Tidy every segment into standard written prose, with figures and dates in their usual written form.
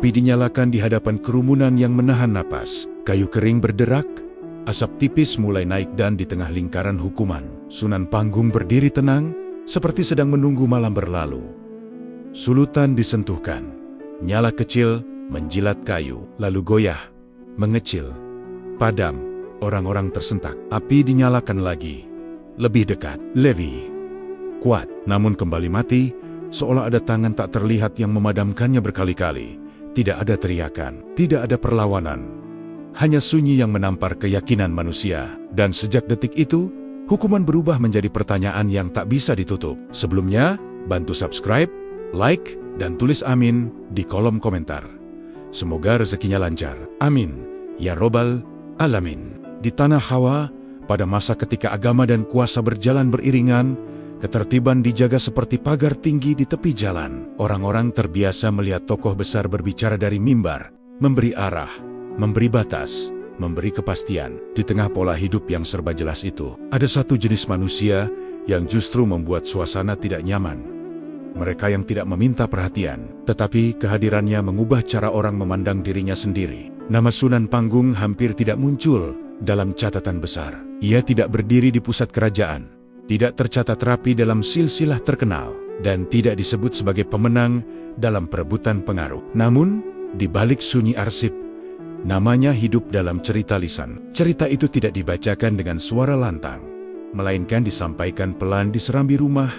Api dinyalakan di hadapan kerumunan yang menahan napas. Kayu kering berderak, asap tipis mulai naik dan di tengah lingkaran hukuman, Sunan Panggung berdiri tenang, seperti sedang menunggu malam berlalu. Sulutan disentuhkan. Nyala kecil menjilat kayu, lalu goyah, mengecil, padam, orang-orang tersentak. Api dinyalakan lagi, lebih dekat, lebih kuat, namun kembali mati, seolah ada tangan tak terlihat yang memadamkannya berkali-kali. Tidak ada teriakan, tidak ada perlawanan. Hanya sunyi yang menampar keyakinan manusia. Dan sejak detik itu, hukuman berubah menjadi pertanyaan yang tak bisa ditutup. Sebelumnya, bantu subscribe, like, dan tulis amin di kolom komentar. Semoga rezekinya lancar. Amin. Ya Robbal Alamin. Di tanah Hawa, pada masa ketika agama dan kuasa berjalan beriringan, ketertiban dijaga seperti pagar tinggi di tepi jalan. Orang-orang terbiasa melihat tokoh besar berbicara dari mimbar, memberi arah, memberi batas, memberi kepastian. Di tengah pola hidup yang serba jelas itu, ada satu jenis manusia yang justru membuat suasana tidak nyaman. Mereka yang tidak meminta perhatian, tetapi kehadirannya mengubah cara orang memandang dirinya sendiri. Nama Sunan Panggung hampir tidak muncul dalam catatan besar. Ia tidak berdiri di pusat kerajaan, tidak tercatat rapi dalam silsilah terkenal, dan tidak disebut sebagai pemenang dalam perebutan pengaruh. Namun, di balik sunyi arsip, namanya hidup dalam cerita lisan. Cerita itu tidak dibacakan dengan suara lantang, melainkan disampaikan pelan di serambi rumah,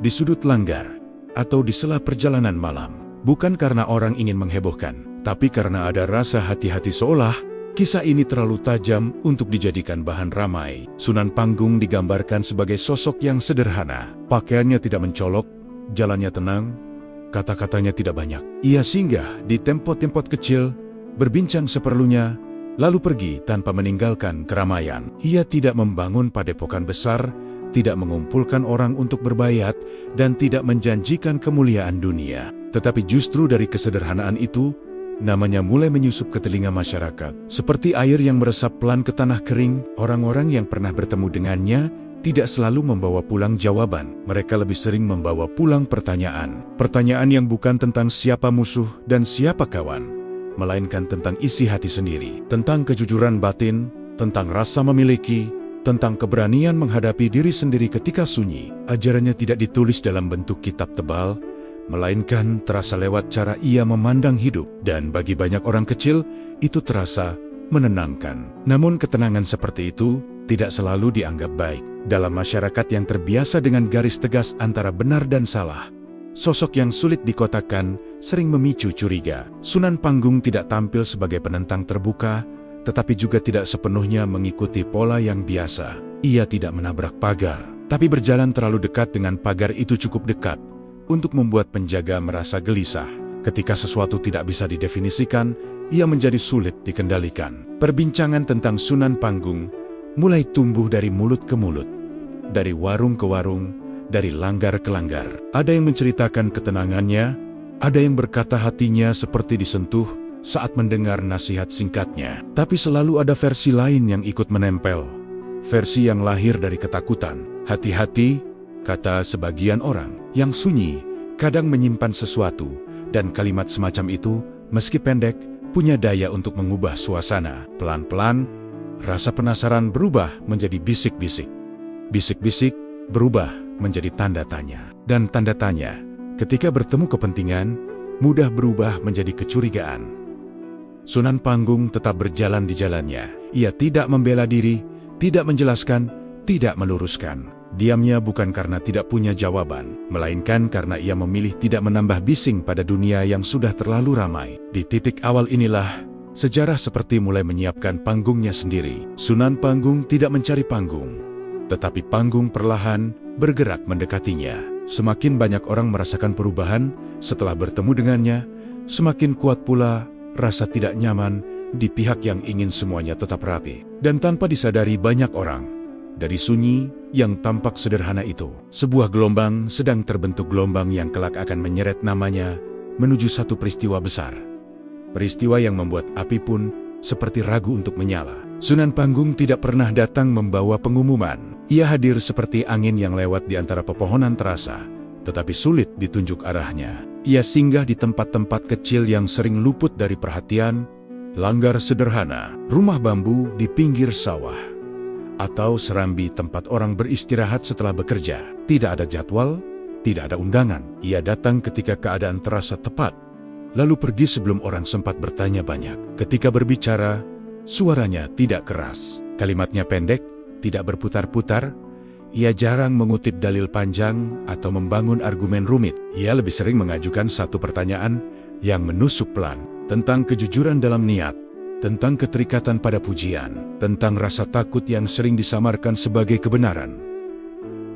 di sudut langgar, atau di sela perjalanan malam. Bukan karena orang ingin menghebohkan, tapi karena ada rasa hati-hati seolah kisah ini terlalu tajam untuk dijadikan bahan ramai. Sunan Panggung digambarkan sebagai sosok yang sederhana. Pakaiannya tidak mencolok, jalannya tenang, kata-katanya tidak banyak. Ia singgah di tempat-tempat kecil, berbincang seperlunya, lalu pergi tanpa meninggalkan keramaian. Ia tidak membangun padepokan besar, tidak mengumpulkan orang untuk berbayat, dan tidak menjanjikan kemuliaan dunia. Tetapi justru dari kesederhanaan itu, namanya mulai menyusup ke telinga masyarakat. Seperti air yang meresap pelan ke tanah kering, orang-orang yang pernah bertemu dengannya tidak selalu membawa pulang jawaban. Mereka lebih sering membawa pulang pertanyaan. Pertanyaan yang bukan tentang siapa musuh dan siapa kawan, melainkan tentang isi hati sendiri. Tentang kejujuran batin, tentang rasa memiliki, tentang keberanian menghadapi diri sendiri ketika sunyi. Ajarannya tidak ditulis dalam bentuk kitab tebal, melainkan terasa lewat cara ia memandang hidup. Dan bagi banyak orang kecil, itu terasa menenangkan. Namun ketenangan seperti itu tidak selalu dianggap baik. Dalam masyarakat yang terbiasa dengan garis tegas antara benar dan salah, sosok yang sulit dikotakkan sering memicu curiga. Sunan Panggung tidak tampil sebagai penentang terbuka, tetapi juga tidak sepenuhnya mengikuti pola yang biasa. Ia tidak menabrak pagar, tapi berjalan terlalu dekat dengan pagar itu cukup dekat untuk membuat penjaga merasa gelisah. Ketika sesuatu tidak bisa didefinisikan, ia menjadi sulit dikendalikan. Perbincangan tentang Sunan Panggung mulai tumbuh dari mulut ke mulut, dari warung ke warung, dari langgar ke langgar. Ada yang menceritakan ketenangannya, ada yang berkata hatinya seperti disentuh saat mendengar nasihat singkatnya. Tapi selalu ada versi lain yang ikut menempel, versi yang lahir dari ketakutan. Hati-hati, kata sebagian orang, yang sunyi kadang menyimpan sesuatu, dan kalimat semacam itu, meski pendek, punya daya untuk mengubah suasana. Pelan-pelan, rasa penasaran berubah menjadi bisik-bisik. Bisik-bisik berubah menjadi tanda tanya. Dan tanda tanya, ketika bertemu kepentingan, mudah berubah menjadi kecurigaan. Sunan Panggung tetap berjalan di jalannya. Ia tidak membela diri, tidak menjelaskan, tidak meluruskan. Diamnya bukan karena tidak punya jawaban, melainkan karena ia memilih tidak menambah bising pada dunia yang sudah terlalu ramai. Di titik awal inilah, sejarah seperti mulai menyiapkan panggungnya sendiri. Sunan Panggung tidak mencari panggung, tetapi panggung perlahan bergerak mendekatinya. Semakin banyak orang merasakan perubahan setelah bertemu dengannya, semakin kuat pula rasa tidak nyaman di pihak yang ingin semuanya tetap rapi. Dan tanpa disadari banyak orang, dari sunyi yang tampak sederhana itu, sebuah gelombang sedang terbentuk, gelombang yang kelak akan menyeret namanya menuju satu peristiwa besar. Peristiwa yang membuat api pun seperti ragu untuk menyala. Sunan Panggung tidak pernah datang membawa pengumuman. Ia hadir seperti angin yang lewat di antara pepohonan terasa, tetapi sulit ditunjuk arahnya. Ia singgah di tempat-tempat kecil yang sering luput dari perhatian, langgar sederhana, rumah bambu di pinggir sawah, atau serambi tempat orang beristirahat setelah bekerja. Tidak ada jadwal, tidak ada undangan. Ia datang ketika keadaan terasa tepat, lalu pergi sebelum orang sempat bertanya banyak. Ketika berbicara, suaranya tidak keras. Kalimatnya pendek, tidak berputar-putar. Ia jarang mengutip dalil panjang atau membangun argumen rumit. Ia lebih sering mengajukan satu pertanyaan yang menusuk pelan, tentang kejujuran dalam niat, tentang keterikatan pada pujian, tentang rasa takut yang sering disamarkan sebagai kebenaran.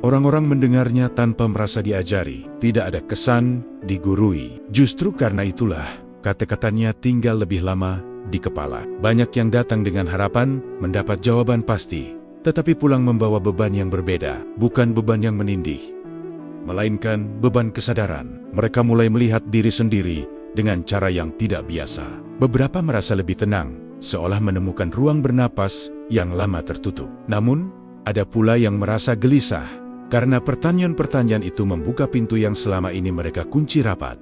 Orang-orang mendengarnya tanpa merasa diajari, tidak ada kesan digurui. Justru karena itulah, kata-katanya tinggal lebih lama di kepala. Banyak yang datang dengan harapan mendapat jawaban pasti, tetapi pulang membawa beban yang berbeda, bukan beban yang menindih, melainkan beban kesadaran. Mereka mulai melihat diri sendiri dengan cara yang tidak biasa. Beberapa merasa lebih tenang, seolah menemukan ruang bernapas yang lama tertutup. Namun, ada pula yang merasa gelisah, karena pertanyaan-pertanyaan itu membuka pintu yang selama ini mereka kunci rapat.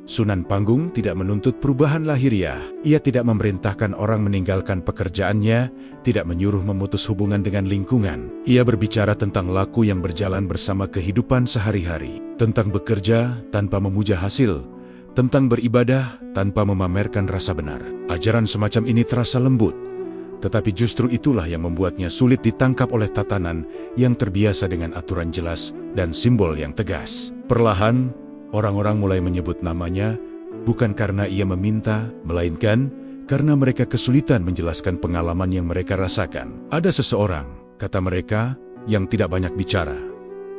Sunan Panggung tidak menuntut perubahan lahiriah. Ia tidak memerintahkan orang meninggalkan pekerjaannya, tidak menyuruh memutus hubungan dengan lingkungan. Ia berbicara tentang laku yang berjalan bersama kehidupan sehari-hari, tentang bekerja tanpa memuja hasil, tentang beribadah tanpa memamerkan rasa benar. Ajaran semacam ini terasa lembut, tetapi justru itulah yang membuatnya sulit ditangkap oleh tatanan yang terbiasa dengan aturan jelas dan simbol yang tegas. Perlahan, orang-orang mulai menyebut namanya, bukan karena ia meminta, melainkan karena mereka kesulitan menjelaskan pengalaman yang mereka rasakan. Ada seseorang, kata mereka, yang tidak banyak bicara,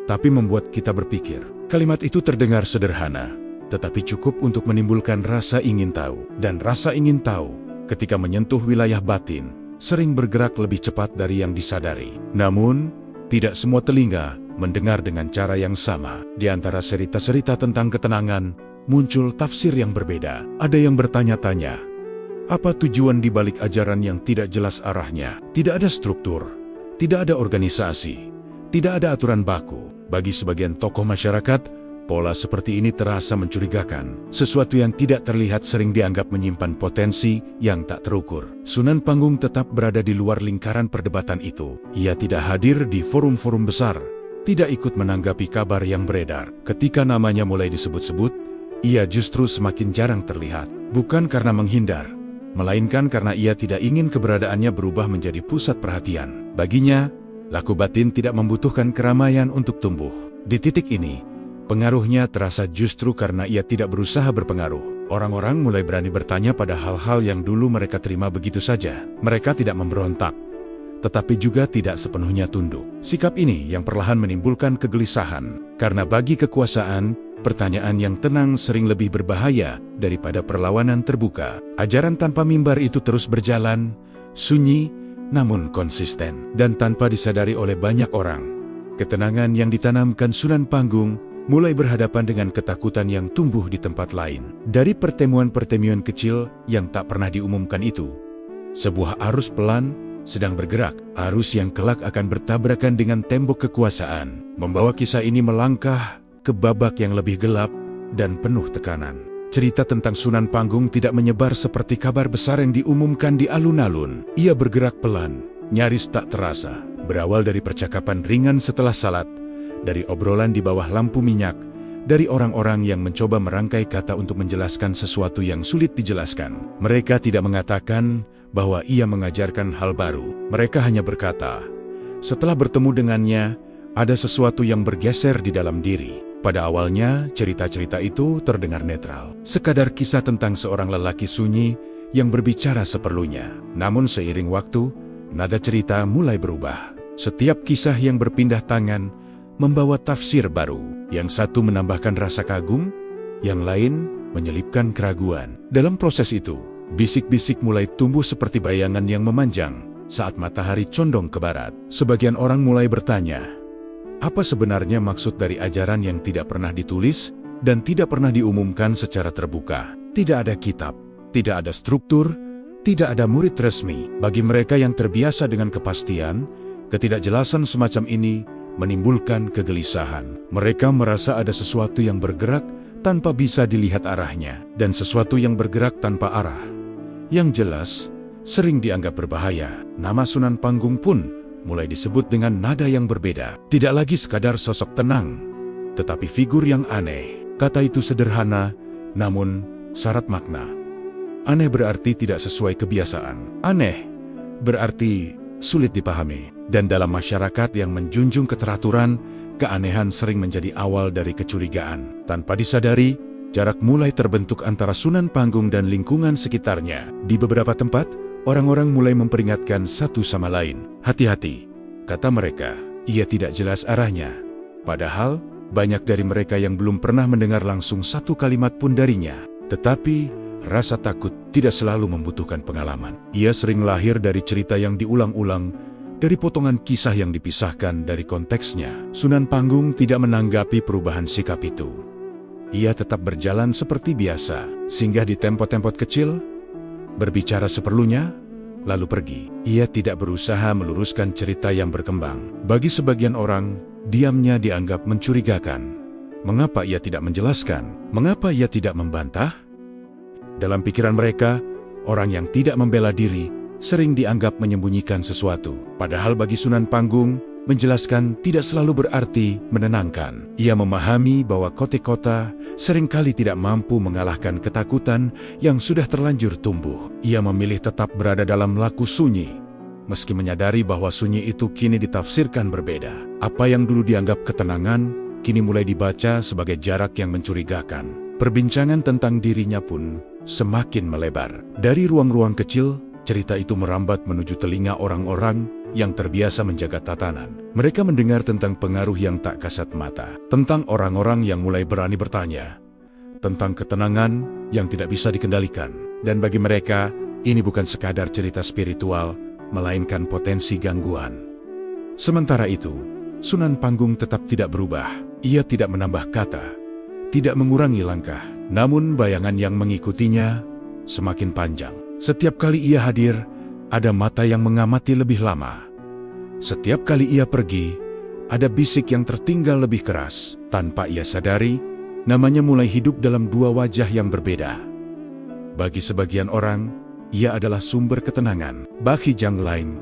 tapi membuat kita berpikir. Kalimat itu terdengar sederhana, tetapi cukup untuk menimbulkan rasa ingin tahu. Dan rasa ingin tahu, ketika menyentuh wilayah batin, sering bergerak lebih cepat dari yang disadari. Namun, tidak semua telinga mendengar dengan cara yang sama. Di antara cerita-cerita tentang ketenangan, muncul tafsir yang berbeda. Ada yang bertanya-tanya, apa tujuan di balik ajaran yang tidak jelas arahnya? Tidak ada struktur, tidak ada organisasi, tidak ada aturan baku. Bagi sebagian tokoh masyarakat, pola seperti ini terasa mencurigakan. Sesuatu yang tidak terlihat sering dianggap menyimpan potensi yang tak terukur. Sunan Panggung tetap berada di luar lingkaran perdebatan itu. Ia tidak hadir di forum-forum besar, tidak ikut menanggapi kabar yang beredar. Ketika namanya mulai disebut-sebut, ia justru semakin jarang terlihat. Bukan karena menghindar, melainkan karena ia tidak ingin keberadaannya berubah menjadi pusat perhatian. Baginya, laku batin tidak membutuhkan keramaian untuk tumbuh. Di titik ini, pengaruhnya terasa justru karena ia tidak berusaha berpengaruh. Orang-orang mulai berani bertanya pada hal-hal yang dulu mereka terima begitu saja. Mereka tidak memberontak, tetapi juga tidak sepenuhnya tunduk. Sikap ini yang perlahan menimbulkan kegelisahan, karena bagi kekuasaan, pertanyaan yang tenang sering lebih berbahaya daripada perlawanan terbuka. Ajaran tanpa mimbar itu terus berjalan, sunyi namun konsisten, dan tanpa disadari oleh banyak orang. Ketenangan yang ditanamkan Sunan Panggung mulai berhadapan dengan ketakutan yang tumbuh di tempat lain. Dari pertemuan-pertemuan kecil yang tak pernah diumumkan itu, sebuah arus pelan sedang bergerak, arus yang kelak akan bertabrakan dengan tembok kekuasaan, membawa kisah ini melangkah ke babak yang lebih gelap dan penuh tekanan. Cerita tentang Sunan Panggung tidak menyebar seperti kabar besar yang diumumkan di alun-alun. Ia bergerak pelan, nyaris tak terasa, berawal dari percakapan ringan setelah salat, dari obrolan di bawah lampu minyak, dari orang-orang yang mencoba merangkai kata untuk menjelaskan sesuatu yang sulit dijelaskan. Mereka tidak mengatakan bahwa ia mengajarkan hal baru. Mereka hanya berkata, setelah bertemu dengannya, ada sesuatu yang bergeser di dalam diri. Pada awalnya, cerita-cerita itu terdengar netral, sekadar kisah tentang seorang lelaki sunyi yang berbicara seperlunya. Namun seiring waktu, nada cerita mulai berubah. Setiap kisah yang berpindah tangan membawa tafsir baru. Yang satu menambahkan rasa kagum, yang lain menyelipkan keraguan. Dalam proses itu, bisik-bisik mulai tumbuh seperti bayangan yang memanjang saat matahari condong ke barat. Sebagian orang mulai bertanya, apa sebenarnya maksud dari ajaran yang tidak pernah ditulis dan tidak pernah diumumkan secara terbuka? Tidak ada kitab, tidak ada struktur, tidak ada murid resmi. Bagi mereka yang terbiasa dengan kepastian, ketidakjelasan semacam ini menimbulkan kegelisahan. Mereka merasa ada sesuatu yang bergerak tanpa bisa dilihat arahnya, dan sesuatu yang bergerak tanpa arah, yang jelas, sering dianggap berbahaya. Nama Sunan Panggung pun mulai disebut dengan nada yang berbeda. Tidak lagi sekadar sosok tenang, tetapi figur yang aneh. Kata itu sederhana, namun syarat makna. Aneh berarti tidak sesuai kebiasaan. Aneh berarti sulit dipahami. Dan dalam masyarakat yang menjunjung keteraturan, keanehan sering menjadi awal dari kecurigaan. Tanpa disadari, jarak mulai terbentuk antara Sunan Panggung dan lingkungan sekitarnya. Di beberapa tempat, orang-orang mulai memperingatkan satu sama lain. Hati-hati, kata mereka, ia tidak jelas arahnya. Padahal, banyak dari mereka yang belum pernah mendengar langsung satu kalimat pun darinya. Tetapi, rasa takut tidak selalu membutuhkan pengalaman. Ia sering lahir dari cerita yang diulang-ulang, dari potongan kisah yang dipisahkan dari konteksnya. Sunan Panggung tidak menanggapi perubahan sikap itu. Ia tetap berjalan seperti biasa, singgah di tempat-tempat kecil, berbicara seperlunya, lalu pergi. Ia tidak berusaha meluruskan cerita yang berkembang. Bagi sebagian orang, diamnya dianggap mencurigakan. Mengapa ia tidak menjelaskan? Mengapa ia tidak membantah? Dalam pikiran mereka, orang yang tidak membela diri sering dianggap menyembunyikan sesuatu. Padahal bagi Sunan Panggung, menjelaskan tidak selalu berarti menenangkan. Ia memahami bahwa kota-kota seringkali tidak mampu mengalahkan ketakutan yang sudah terlanjur tumbuh. Ia memilih tetap berada dalam laku sunyi, meski menyadari bahwa sunyi itu kini ditafsirkan berbeda. Apa yang dulu dianggap ketenangan, kini mulai dibaca sebagai jarak yang mencurigakan. Perbincangan tentang dirinya pun semakin melebar. Dari ruang-ruang kecil, cerita itu merambat menuju telinga orang-orang yang terbiasa menjaga tatanan. Mereka mendengar tentang pengaruh yang tak kasat mata, tentang orang-orang yang mulai berani bertanya, tentang ketenangan yang tidak bisa dikendalikan. Dan bagi mereka, ini bukan sekadar cerita spiritual, melainkan potensi gangguan. Sementara itu, Sunan Panggung tetap tidak berubah. Ia tidak menambah kata, tidak mengurangi langkah, namun bayangan yang mengikutinya semakin panjang. Setiap kali ia hadir, ada mata yang mengamati lebih lama. Setiap kali ia pergi, ada bisik yang tertinggal lebih keras. Tanpa ia sadari, namanya mulai hidup dalam dua wajah yang berbeda. Bagi sebagian orang, ia adalah sumber ketenangan. Bagi yang lain,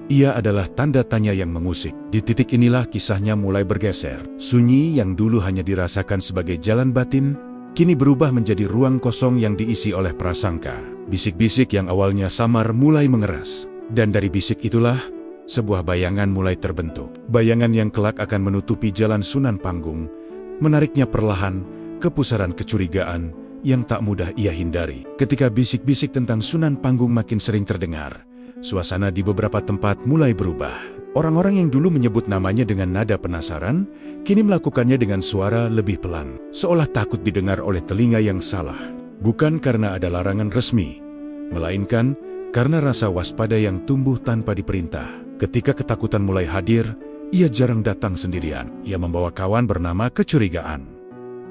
ia adalah tanda tanya yang mengusik. Di titik inilah kisahnya mulai bergeser. Sunyi yang dulu hanya dirasakan sebagai jalan batin, kini berubah menjadi ruang kosong yang diisi oleh prasangka. Bisik-bisik yang awalnya samar mulai mengeras. Dan dari bisik itulah, sebuah bayangan mulai terbentuk. Bayangan yang kelak akan menutupi jalan Sunan Panggung, menariknya perlahan ke pusaran kecurigaan yang tak mudah ia hindari. Ketika bisik-bisik tentang Sunan Panggung makin sering terdengar, suasana di beberapa tempat mulai berubah. Orang-orang yang dulu menyebut namanya dengan nada penasaran, kini melakukannya dengan suara lebih pelan, seolah takut didengar oleh telinga yang salah. Bukan karena ada larangan resmi, melainkan karena rasa waspada yang tumbuh tanpa diperintah. Ketika ketakutan mulai hadir, ia jarang datang sendirian. Ia membawa kawan bernama kecurigaan.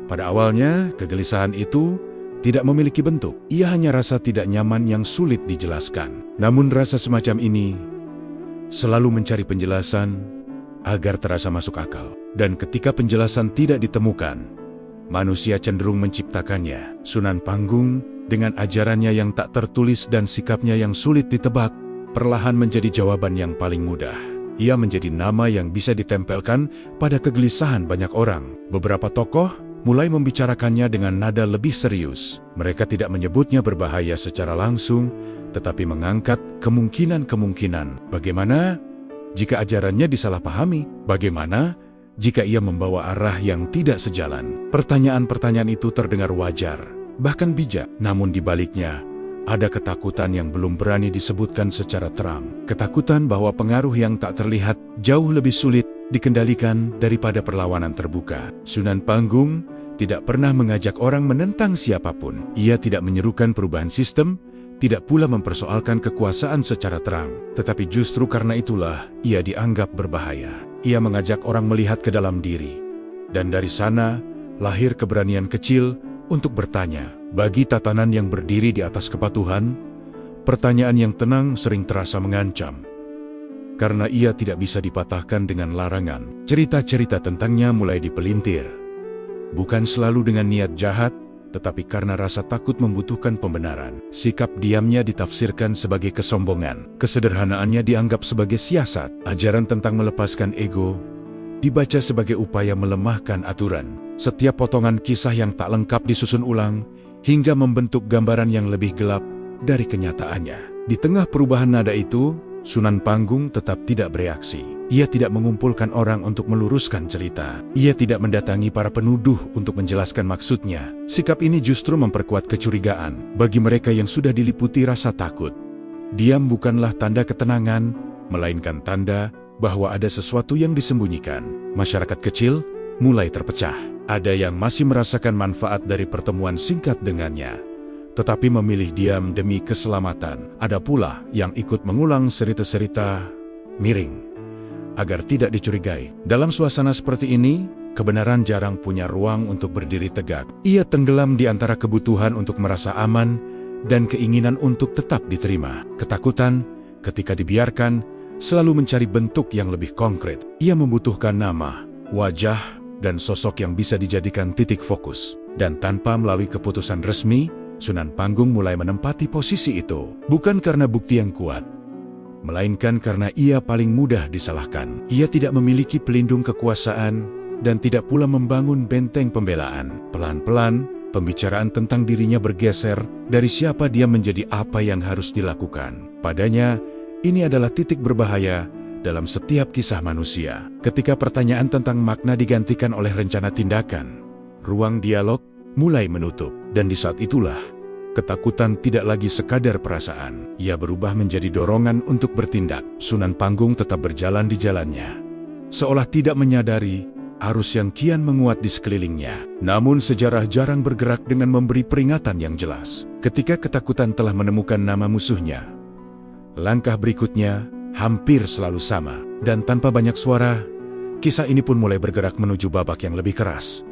Pada awalnya, kegelisahan itu tidak memiliki bentuk. Ia hanya rasa tidak nyaman yang sulit dijelaskan. Namun rasa semacam ini selalu mencari penjelasan agar terasa masuk akal. Dan ketika penjelasan tidak ditemukan, manusia cenderung menciptakannya. Sunan Panggung, dengan ajarannya yang tak tertulis dan sikapnya yang sulit ditebak, perlahan menjadi jawaban yang paling mudah. Ia menjadi nama yang bisa ditempelkan pada kegelisahan banyak orang. Beberapa tokoh mulai membicarakannya dengan nada lebih serius. Mereka tidak menyebutnya berbahaya secara langsung, tetapi mengangkat kemungkinan-kemungkinan. Bagaimana jika ajarannya disalahpahami? Bagaimana jika ia membawa arah yang tidak sejalan? Pertanyaan-pertanyaan itu terdengar wajar, bahkan bijak. Namun di baliknya, ada ketakutan yang belum berani disebutkan secara terang. Ketakutan bahwa pengaruh yang tak terlihat jauh lebih sulit dikendalikan daripada perlawanan terbuka. Sunan Panggung tidak pernah mengajak orang menentang siapapun. Ia tidak menyerukan perubahan sistem, tidak pula mempersoalkan kekuasaan secara terang. Tetapi justru karena itulah ia dianggap berbahaya. Ia mengajak orang melihat ke dalam diri. Dan dari sana, lahir keberanian kecil untuk bertanya. Bagi tatanan yang berdiri di atas kepatuhan, pertanyaan yang tenang sering terasa mengancam. Karena ia tidak bisa dipatahkan dengan larangan. Cerita-cerita tentangnya mulai dipelintir. bukan selalu dengan niat jahat, tetapi karena rasa takut membutuhkan pembenaran. Sikap diamnya ditafsirkan sebagai kesombongan, kesederhanaannya dianggap sebagai siasat, ajaran tentang melepaskan ego dibaca sebagai upaya melemahkan aturan. Setiap potongan kisah yang tak lengkap disusun ulang, hingga membentuk gambaran yang lebih gelap dari kenyataannya. Di tengah perubahan nada itu, Sunan Panggung tetap tidak bereaksi. Ia tidak mengumpulkan orang untuk meluruskan cerita. Ia tidak mendatangi para penuduh untuk menjelaskan maksudnya. Sikap ini justru memperkuat kecurigaan bagi mereka yang sudah diliputi rasa takut. Diam bukanlah tanda ketenangan, melainkan tanda bahwa ada sesuatu yang disembunyikan. Masyarakat kecil mulai terpecah. Ada yang masih merasakan manfaat dari pertemuan singkat dengannya, tetapi memilih diam demi keselamatan. Ada pula yang ikut mengulang cerita-cerita miring agar tidak dicurigai. Dalam suasana seperti ini, kebenaran jarang punya ruang untuk berdiri tegak. Ia tenggelam di antara kebutuhan untuk merasa aman dan keinginan untuk tetap diterima. Ketakutan, ketika dibiarkan, selalu mencari bentuk yang lebih konkret. Ia membutuhkan nama, wajah, dan sosok yang bisa dijadikan titik fokus. Dan tanpa melalui keputusan resmi, Sunan Panggung mulai menempati posisi itu. Bukan karena bukti yang kuat, melainkan karena ia paling mudah disalahkan. Ia tidak memiliki pelindung kekuasaan dan tidak pula membangun benteng pembelaan. Pelan-pelan, pembicaraan tentang dirinya bergeser dari siapa dia menjadi apa yang harus dilakukan. Padanya, ini adalah titik berbahaya dalam setiap kisah manusia. Ketika pertanyaan tentang makna digantikan oleh rencana tindakan, ruang dialog mulai menutup. Dan di saat itulah, ketakutan tidak lagi sekadar perasaan. Ia berubah menjadi dorongan untuk bertindak. Sunan Panggung tetap berjalan di jalannya, seolah tidak menyadari arus yang kian menguat di sekelilingnya. Namun sejarah jarang bergerak dengan memberi peringatan yang jelas. Ketika ketakutan telah menemukan nama musuhnya, langkah berikutnya hampir selalu sama. Dan tanpa banyak suara, kisah ini pun mulai bergerak menuju babak yang lebih keras,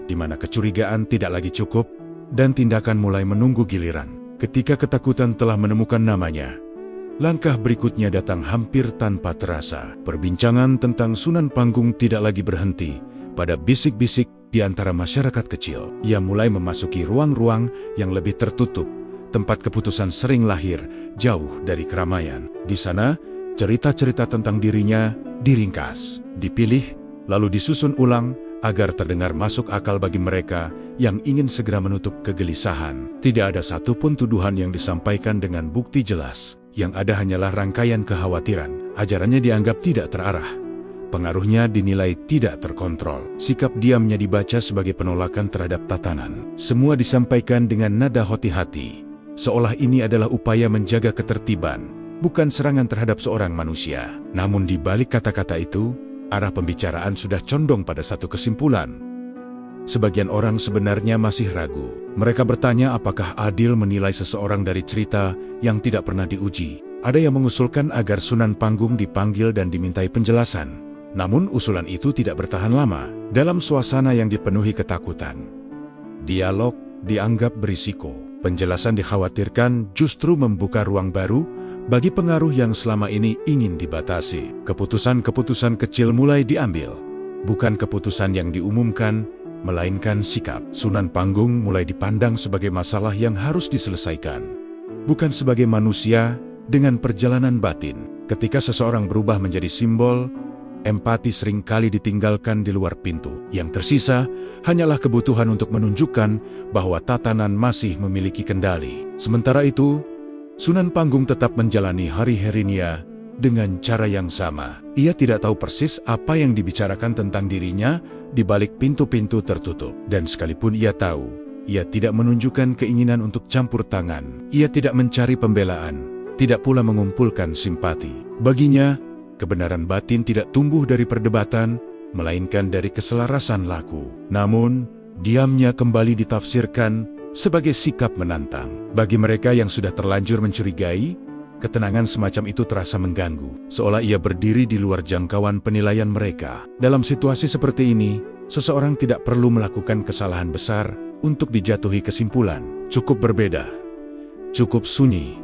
di mana kecurigaan tidak lagi cukup dan tindakan mulai menunggu giliran. Ketika ketakutan telah menemukan namanya, langkah berikutnya datang hampir tanpa terasa. Perbincangan tentang Sunan Panggung tidak lagi berhenti pada bisik-bisik di antara masyarakat kecil. Ia mulai memasuki ruang-ruang yang lebih tertutup, tempat keputusan sering lahir jauh dari keramaian. Di sana, cerita-cerita tentang dirinya diringkas, dipilih, lalu disusun ulang agar terdengar masuk akal bagi mereka yang ingin segera menutup kegelisahan. Tidak ada satupun tuduhan yang disampaikan dengan bukti jelas. Yang ada hanyalah rangkaian kekhawatiran. Ajarannya dianggap tidak terarah. Pengaruhnya dinilai tidak terkontrol. Sikap diamnya dibaca sebagai penolakan terhadap tatanan. Semua disampaikan dengan nada hati-hati, seolah ini adalah upaya menjaga ketertiban, bukan serangan terhadap seorang manusia. Namun di balik kata-kata itu, arah pembicaraan sudah condong pada satu kesimpulan. Sebagian orang sebenarnya masih ragu. Mereka bertanya apakah adil menilai seseorang dari cerita yang tidak pernah diuji. Ada yang mengusulkan agar Sunan Panggung dipanggil dan dimintai penjelasan. Namun usulan itu tidak bertahan lama. Dalam suasana yang dipenuhi ketakutan, dialog dianggap berisiko. Penjelasan dikhawatirkan justru membuka ruang baru bagi pengaruh yang selama ini ingin dibatasi. Keputusan-keputusan kecil mulai diambil. Bukan keputusan yang diumumkan, melainkan sikap. Sunan Panggung mulai dipandang sebagai masalah yang harus diselesaikan, bukan sebagai manusia dengan perjalanan batin. Ketika seseorang berubah menjadi simbol, empati seringkali ditinggalkan di luar pintu. Yang tersisa hanyalah kebutuhan untuk menunjukkan bahwa tatanan masih memiliki kendali. Sementara itu, Sunan Panggung tetap menjalani hari-harinya dengan cara yang sama. Ia tidak tahu persis apa yang dibicarakan tentang dirinya di balik pintu-pintu tertutup. Dan sekalipun ia tahu, ia tidak menunjukkan keinginan untuk campur tangan. Ia tidak mencari pembelaan, tidak pula mengumpulkan simpati. Baginya, kebenaran batin tidak tumbuh dari perdebatan, melainkan dari keselarasan laku. Namun, diamnya kembali ditafsirkan sebagai sikap menantang. Bagi mereka yang sudah terlanjur mencurigai, ketenangan semacam itu terasa mengganggu, seolah ia berdiri di luar jangkauan penilaian mereka. Dalam situasi seperti ini, seseorang tidak perlu melakukan kesalahan besar untuk dijatuhi kesimpulan. Cukup berbeda, cukup sunyi,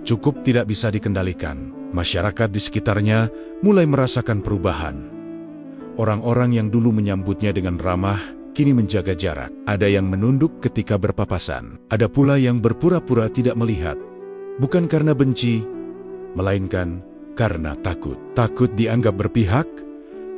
cukup tidak bisa dikendalikan. Masyarakat di sekitarnya mulai merasakan perubahan. Orang-orang yang dulu menyambutnya dengan ramah, kini menjaga jarak. Ada yang menunduk ketika berpapasan. Ada pula yang berpura-pura tidak melihat. Bukan karena benci, melainkan karena takut. Takut dianggap berpihak,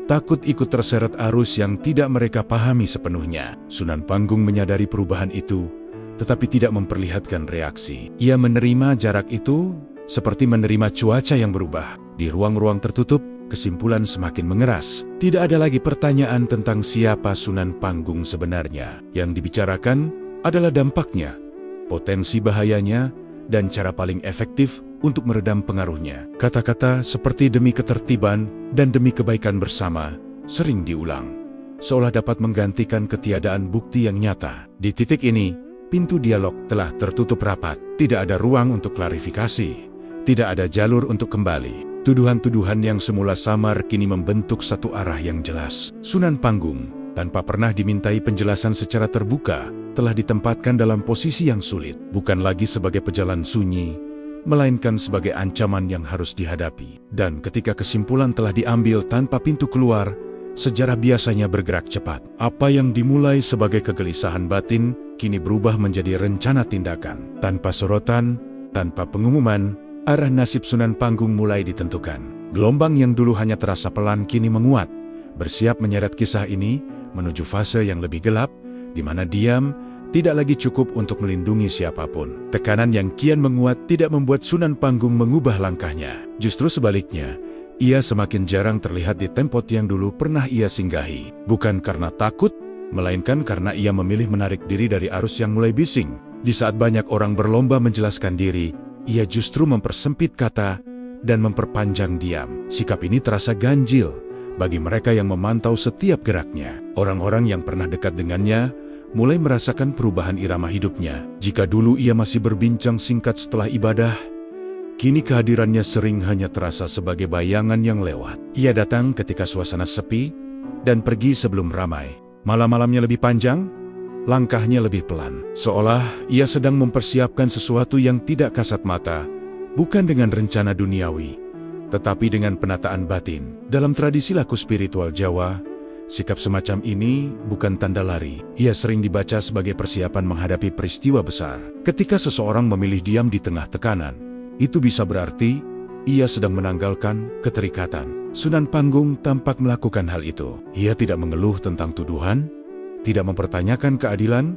takut ikut terseret arus yang tidak mereka pahami sepenuhnya. Sunan Panggung menyadari perubahan itu, tetapi tidak memperlihatkan reaksi. Ia menerima jarak itu seperti menerima cuaca yang berubah. Di ruang-ruang tertutup, kesimpulan semakin mengeras. Tidak ada lagi pertanyaan tentang siapa Sunan Panggung sebenarnya. Yang dibicarakan adalah dampaknya, potensi bahayanya, dan cara paling efektif untuk meredam pengaruhnya. Kata-kata seperti demi ketertiban dan demi kebaikan bersama sering diulang, seolah dapat menggantikan ketiadaan bukti yang nyata. Di titik ini, pintu dialog telah tertutup rapat. Tidak ada ruang untuk klarifikasi. Tidak ada jalur untuk kembali. Tuduhan-tuduhan yang semula samar kini membentuk satu arah yang jelas. Sunan Panggung, tanpa pernah dimintai penjelasan secara terbuka, telah ditempatkan dalam posisi yang sulit. Bukan lagi sebagai pejalan sunyi, melainkan sebagai ancaman yang harus dihadapi. Dan ketika kesimpulan telah diambil tanpa pintu keluar, sejarah biasanya bergerak cepat. Apa yang dimulai sebagai kegelisahan batin, kini berubah menjadi rencana tindakan. Tanpa sorotan, tanpa pengumuman, arah nasib Sunan Panggung mulai ditentukan. Gelombang yang dulu hanya terasa pelan kini menguat, bersiap menyeret kisah ini menuju fase yang lebih gelap, di mana diam tidak lagi cukup untuk melindungi siapapun. Tekanan yang kian menguat tidak membuat Sunan Panggung mengubah langkahnya. Justru sebaliknya, ia semakin jarang terlihat di tempat yang dulu pernah ia singgahi. Bukan karena takut, melainkan karena ia memilih menarik diri dari arus yang mulai bising. Di saat banyak orang berlomba menjelaskan diri, ia justru mempersempit kata dan memperpanjang diam. Sikap ini terasa ganjil bagi mereka yang memantau setiap geraknya. Orang-orang yang pernah dekat dengannya mulai merasakan perubahan irama hidupnya. Jika dulu ia masih berbincang singkat setelah ibadah, kini kehadirannya sering hanya terasa sebagai bayangan yang lewat. Ia datang ketika suasana sepi dan pergi sebelum ramai. Malam-malamnya lebih panjang, langkahnya lebih pelan. Seolah ia sedang mempersiapkan sesuatu yang tidak kasat mata, bukan dengan rencana duniawi, tetapi dengan penataan batin. Dalam tradisi laku spiritual Jawa, sikap semacam ini bukan tanda lari. Ia sering dibaca sebagai persiapan menghadapi peristiwa besar. Ketika seseorang memilih diam di tengah tekanan, itu bisa berarti ia sedang menanggalkan keterikatan. Sunan Panggung tampak melakukan hal itu. Ia tidak mengeluh tentang tuduhan, tidak mempertanyakan keadilan,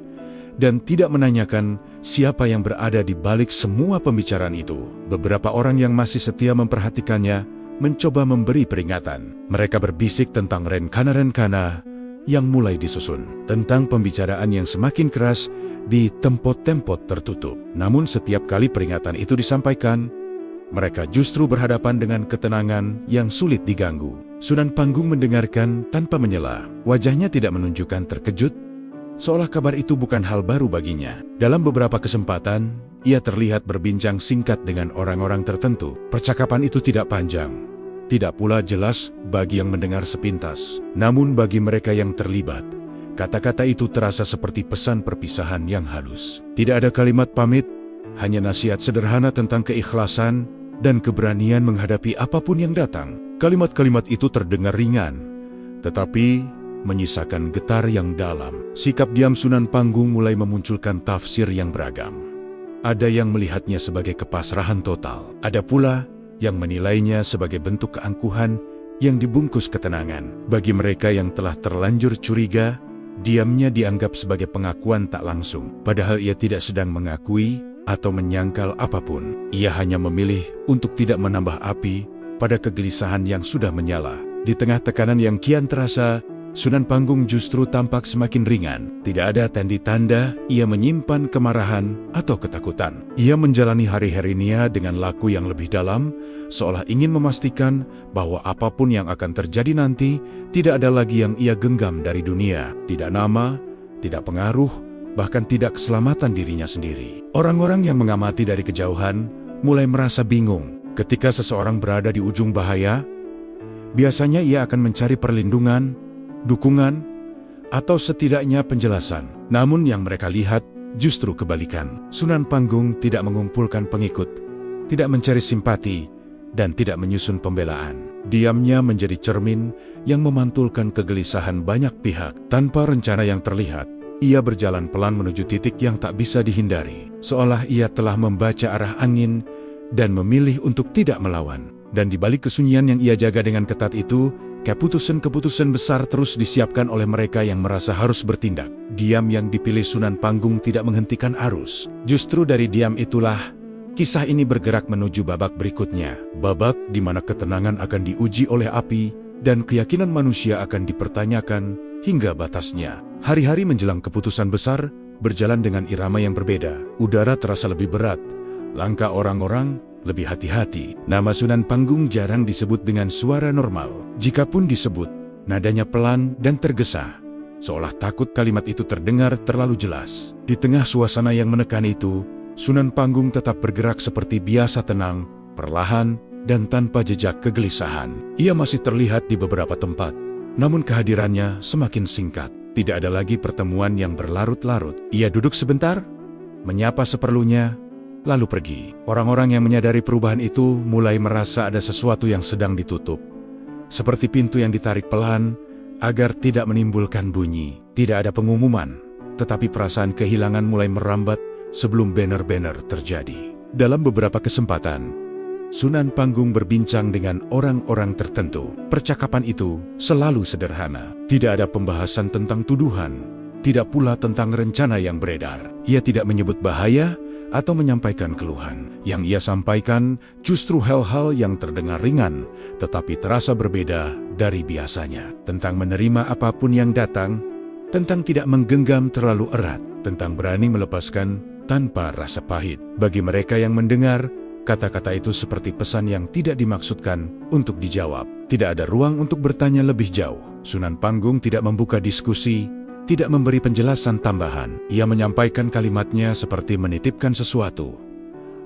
dan tidak menanyakan siapa yang berada di balik semua pembicaraan itu. Beberapa orang yang masih setia memperhatikannya mencoba memberi peringatan. Mereka berbisik tentang rencana-rencana yang mulai disusun, tentang pembicaraan yang semakin keras di tempat-tempat tertutup. Namun setiap kali peringatan itu disampaikan, mereka justru berhadapan dengan ketenangan yang sulit diganggu. Sunan Panggung mendengarkan tanpa menyela. Wajahnya tidak menunjukkan terkejut, seolah kabar itu bukan hal baru baginya. Dalam beberapa kesempatan, ia terlihat berbincang singkat dengan orang-orang tertentu. Percakapan itu tidak panjang, tidak pula jelas bagi yang mendengar sepintas. Namun bagi mereka yang terlibat, kata-kata itu terasa seperti pesan perpisahan yang halus. Tidak ada kalimat pamit, hanya nasihat sederhana tentang keikhlasan dan keberanian menghadapi apapun yang datang. Kalimat-kalimat itu terdengar ringan, tetapi menyisakan getar yang dalam. Sikap diam Sunan Panggung mulai memunculkan tafsir yang beragam. Ada yang melihatnya sebagai kepasrahan total. Ada pula yang menilainya sebagai bentuk keangkuhan yang dibungkus ketenangan. Bagi mereka yang telah terlanjur curiga, diamnya dianggap sebagai pengakuan tak langsung. Padahal ia tidak sedang mengakui atau menyangkal apapun. Ia hanya memilih untuk tidak menambah api pada kegelisahan yang sudah menyala. Di tengah tekanan yang kian terasa, Sunan Panggung justru tampak semakin ringan. Tidak ada tanda-tanda ia menyimpan kemarahan atau ketakutan. Ia menjalani hari-harinya dengan laku yang lebih dalam, seolah ingin memastikan bahwa apapun yang akan terjadi nanti, tidak ada lagi yang ia genggam dari dunia. Tidak nama, tidak pengaruh, bahkan tidak keselamatan dirinya sendiri. Orang-orang yang mengamati dari kejauhan mulai merasa bingung. Ketika seseorang berada di ujung bahaya, biasanya ia akan mencari perlindungan, dukungan, atau setidaknya penjelasan. Namun yang mereka lihat justru kebalikan. Sunan Panggung tidak mengumpulkan pengikut, tidak mencari simpati, dan tidak menyusun pembelaan. Diamnya menjadi cermin yang memantulkan kegelisahan banyak pihak. Tanpa rencana yang terlihat, ia berjalan pelan menuju titik yang tak bisa dihindari. Seolah ia telah membaca arah angin dan memilih untuk tidak melawan. Dan di balik kesunyian yang ia jaga dengan ketat itu, keputusan-keputusan besar terus disiapkan oleh mereka yang merasa harus bertindak. Diam yang dipilih Sunan Panggung tidak menghentikan arus. Justru dari diam itulah kisah ini bergerak menuju babak berikutnya. Babak di mana ketenangan akan diuji oleh api dan keyakinan manusia akan dipertanyakan hingga batasnya. Hari-hari menjelang keputusan besar berjalan dengan irama yang berbeda. Udara terasa lebih berat, langkah orang-orang lebih hati-hati. Nama Sunan Panggung jarang disebut dengan suara normal. Jikapun disebut, nadanya pelan dan tergesa, seolah takut kalimat itu terdengar terlalu jelas. Di tengah suasana yang menekan itu, Sunan Panggung tetap bergerak seperti biasa, tenang, perlahan, dan tanpa jejak kegelisahan. Ia masih terlihat di beberapa tempat, namun kehadirannya semakin singkat. Tidak ada lagi pertemuan yang berlarut-larut. Ia duduk sebentar, menyapa seperlunya, lalu pergi. Orang-orang yang menyadari perubahan itu mulai merasa ada sesuatu yang sedang ditutup. Seperti pintu yang ditarik pelan agar tidak menimbulkan bunyi. Tidak ada pengumuman, tetapi perasaan kehilangan mulai merambat sebelum banner-banner terjadi. Dalam beberapa kesempatan, Sunan Panggung berbincang dengan orang-orang tertentu. Percakapan itu selalu sederhana. Tidak ada pembahasan tentang tuduhan, tidak pula tentang rencana yang beredar. Ia tidak menyebut bahaya atau menyampaikan keluhan. Yang ia sampaikan justru hal-hal yang terdengar ringan, tetapi terasa berbeda dari biasanya. Tentang menerima apapun yang datang, tentang tidak menggenggam terlalu erat, tentang berani melepaskan tanpa rasa pahit. Bagi mereka yang mendengar, kata-kata itu seperti pesan yang tidak dimaksudkan untuk dijawab. Tidak ada ruang untuk bertanya lebih jauh. Sunan Panggung tidak membuka diskusi, tidak memberi penjelasan tambahan. Ia menyampaikan kalimatnya seperti menitipkan sesuatu,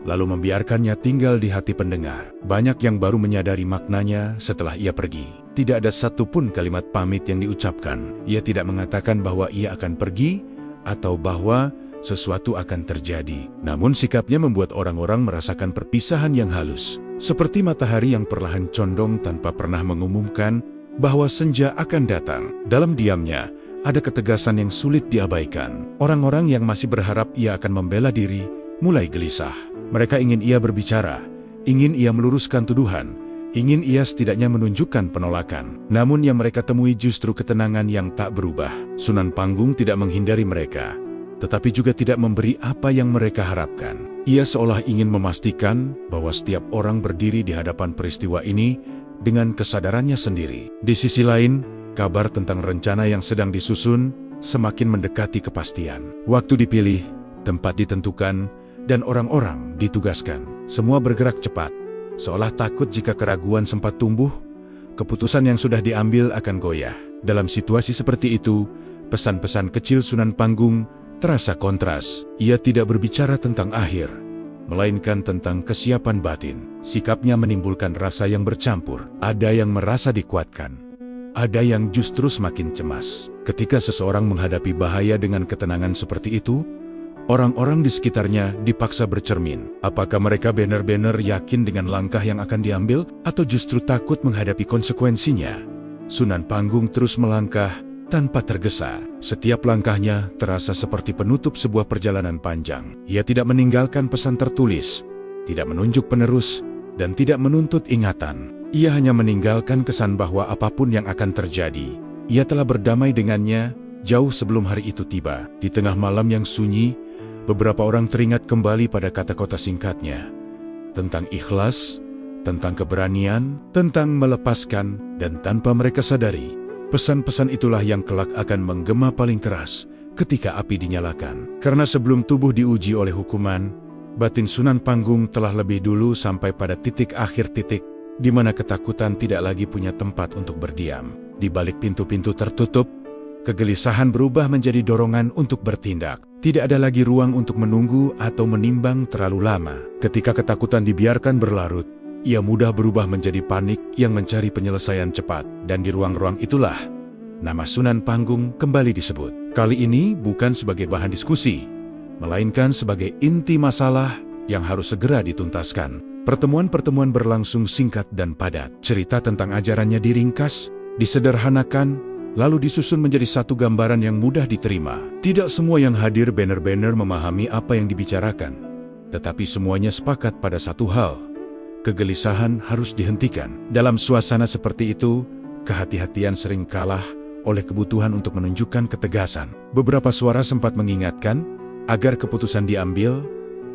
lalu membiarkannya tinggal di hati pendengar. Banyak yang baru menyadari maknanya setelah ia pergi. Tidak ada satupun kalimat pamit yang diucapkan. Ia tidak mengatakan bahwa ia akan pergi atau bahwa sesuatu akan terjadi. Namun sikapnya membuat orang-orang merasakan perpisahan yang halus. Seperti matahari yang perlahan condong tanpa pernah mengumumkan bahwa senja akan datang. Dalam diamnya, ada ketegasan yang sulit diabaikan. Orang-orang yang masih berharap ia akan membela diri mulai gelisah. Mereka ingin ia berbicara, ingin ia meluruskan tuduhan, ingin ia setidaknya menunjukkan penolakan. Namun yang mereka temui justru ketenangan yang tak berubah. Sunan Panggung tidak menghindari mereka, tetapi juga tidak memberi apa yang mereka harapkan. Ia seolah ingin memastikan bahwa setiap orang berdiri di hadapan peristiwa ini dengan kesadarannya sendiri. Di sisi lain, kabar tentang rencana yang sedang disusun semakin mendekati kepastian. Waktu dipilih, tempat ditentukan, dan orang-orang ditugaskan. Semua bergerak cepat, seolah takut jika keraguan sempat tumbuh, keputusan yang sudah diambil akan goyah. Dalam situasi seperti itu, pesan-pesan kecil Sunan Panggung terasa kontras. Ia tidak berbicara tentang akhir, melainkan tentang kesiapan batin. Sikapnya menimbulkan rasa yang bercampur. Ada yang merasa dikuatkan, ada yang justru semakin cemas. Ketika seseorang menghadapi bahaya dengan ketenangan seperti itu, orang-orang di sekitarnya dipaksa bercermin. Apakah mereka benar-benar yakin dengan langkah yang akan diambil, atau justru takut menghadapi konsekuensinya? Sunan Panggung terus melangkah tanpa tergesa. Setiap langkahnya terasa seperti penutup sebuah perjalanan panjang. Ia tidak meninggalkan pesan tertulis, tidak menunjuk penerus, dan tidak menuntut ingatan. Ia hanya meninggalkan kesan bahwa apapun yang akan terjadi, ia telah berdamai dengannya jauh sebelum hari itu tiba. Di tengah malam yang sunyi, beberapa orang teringat kembali pada kata-kata singkatnya. Tentang ikhlas, tentang keberanian, tentang melepaskan, dan tanpa mereka sadari, pesan-pesan itulah yang kelak akan menggema paling keras ketika api dinyalakan. Karena sebelum tubuh diuji oleh hukuman, batin Sunan Panggung telah lebih dulu sampai pada titik akhir, titik di mana ketakutan tidak lagi punya tempat untuk berdiam. Di balik pintu-pintu tertutup, kegelisahan berubah menjadi dorongan untuk bertindak. Tidak ada lagi ruang untuk menunggu atau menimbang terlalu lama. Ketika ketakutan dibiarkan berlarut, ia mudah berubah menjadi panik yang mencari penyelesaian cepat. Dan di ruang-ruang itulah, nama Sunan Panggung kembali disebut. Kali ini bukan sebagai bahan diskusi, melainkan sebagai inti masalah yang harus segera dituntaskan. Pertemuan-pertemuan berlangsung singkat dan padat. Cerita tentang ajarannya diringkas, disederhanakan, lalu disusun menjadi satu gambaran yang mudah diterima. Tidak semua yang hadir benar-benar memahami apa yang dibicarakan, tetapi semuanya sepakat pada satu hal: kegelisahan harus dihentikan. Dalam suasana seperti itu, kehati-hatian sering kalah oleh kebutuhan untuk menunjukkan ketegasan. Beberapa suara sempat mengingatkan agar keputusan diambil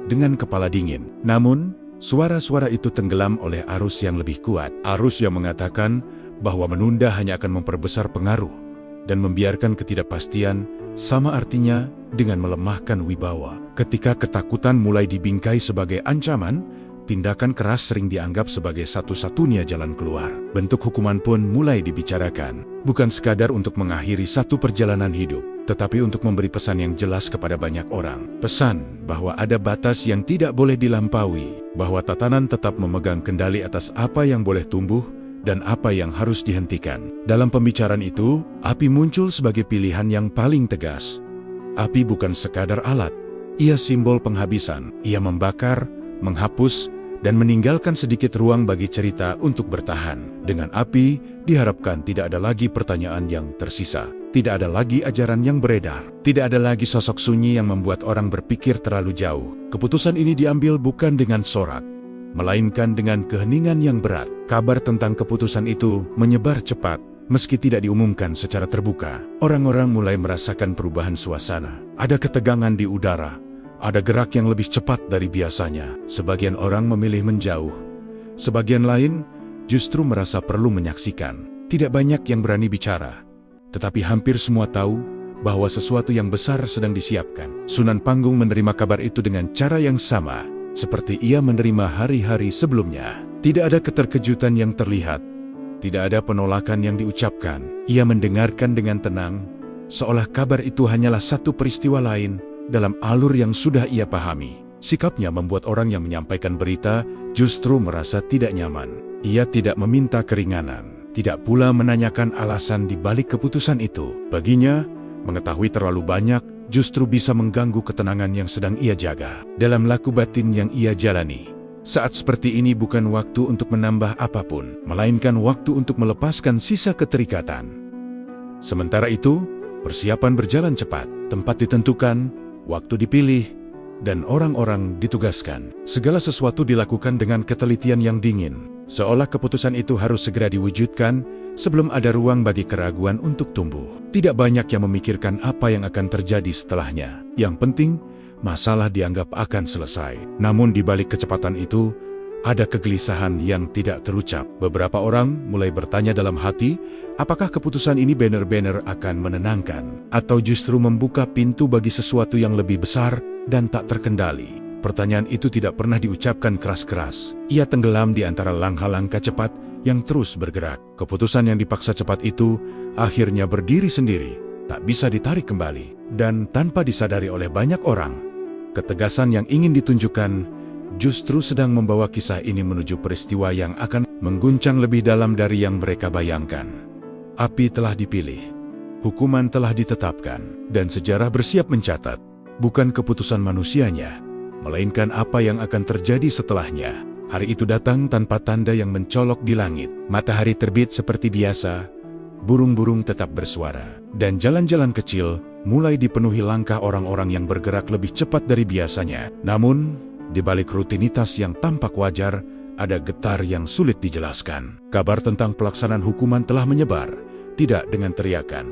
dengan kepala dingin. Namun, suara-suara itu tenggelam oleh arus yang lebih kuat. Arus yang mengatakan bahwa menunda hanya akan memperbesar pengaruh dan membiarkan ketidakpastian sama artinya dengan melemahkan wibawa. Ketika ketakutan mulai dibingkai sebagai ancaman, tindakan keras sering dianggap sebagai satu-satunya jalan keluar. Bentuk hukuman pun mulai dibicarakan, bukan sekadar untuk mengakhiri satu perjalanan hidup, tetapi untuk memberi pesan yang jelas kepada banyak orang. Pesan bahwa ada batas yang tidak boleh dilampaui, bahwa tatanan tetap memegang kendali atas apa yang boleh tumbuh dan apa yang harus dihentikan. Dalam pembicaraan itu, api muncul sebagai pilihan yang paling tegas. Api bukan sekadar alat, ia simbol penghabisan. Ia membakar, menghapus, dan meninggalkan sedikit ruang bagi cerita untuk bertahan. Dengan api, diharapkan tidak ada lagi pertanyaan yang tersisa. Tidak ada lagi ajaran yang beredar. Tidak ada lagi sosok sunyi yang membuat orang berpikir terlalu jauh. Keputusan ini diambil bukan dengan sorak, melainkan dengan keheningan yang berat. Kabar tentang keputusan itu menyebar cepat. Meski tidak diumumkan secara terbuka, orang-orang mulai merasakan perubahan suasana. Ada ketegangan di udara. Ada gerak yang lebih cepat dari biasanya. Sebagian orang memilih menjauh. Sebagian lain justru merasa perlu menyaksikan. Tidak banyak yang berani bicara, tetapi hampir semua tahu bahwa sesuatu yang besar sedang disiapkan. Sunan Panggung menerima kabar itu dengan cara yang sama seperti ia menerima hari-hari sebelumnya. Tidak ada keterkejutan yang terlihat. Tidak ada penolakan yang diucapkan. Ia mendengarkan dengan tenang, seolah kabar itu hanyalah satu peristiwa lain dalam alur yang sudah ia pahami. Sikapnya membuat orang yang menyampaikan berita justru merasa tidak nyaman. Ia tidak meminta keringanan, tidak pula menanyakan alasan di balik keputusan itu. Baginya, mengetahui terlalu banyak justru bisa mengganggu ketenangan yang sedang ia jaga. Dalam laku batin yang ia jalani, saat seperti ini bukan waktu untuk menambah apapun, melainkan waktu untuk melepaskan sisa keterikatan. Sementara itu, persiapan berjalan cepat. Tempat ditentukan, waktu dipilih, dan orang-orang ditugaskan. Segala sesuatu dilakukan dengan ketelitian yang dingin, seolah keputusan itu harus segera diwujudkan sebelum ada ruang bagi keraguan untuk tumbuh. Tidak banyak yang memikirkan apa yang akan terjadi setelahnya. Yang penting, masalah dianggap akan selesai. Namun di balik kecepatan itu, ada kegelisahan yang tidak terucap. Beberapa orang mulai bertanya dalam hati, apakah keputusan ini benar-benar akan menenangkan, atau justru membuka pintu bagi sesuatu yang lebih besar dan tak terkendali. Pertanyaan itu tidak pernah diucapkan keras-keras. Ia tenggelam di antara langkah-langkah cepat yang terus bergerak. Keputusan yang dipaksa cepat itu akhirnya berdiri sendiri, tak bisa ditarik kembali. Dan tanpa disadari oleh banyak orang, ketegasan yang ingin ditunjukkan justru sedang membawa kisah ini menuju peristiwa yang akan mengguncang lebih dalam dari yang mereka bayangkan. Api telah dipilih, hukuman telah ditetapkan, dan sejarah bersiap mencatat bukan keputusan manusianya, melainkan apa yang akan terjadi setelahnya. Hari itu datang tanpa tanda yang mencolok di langit. Matahari terbit seperti biasa, burung-burung tetap bersuara, dan jalan-jalan kecil mulai dipenuhi langkah orang-orang yang bergerak lebih cepat dari biasanya. Namun, di balik rutinitas yang tampak wajar, ada getar yang sulit dijelaskan. Kabar tentang pelaksanaan hukuman telah menyebar, tidak dengan teriakan,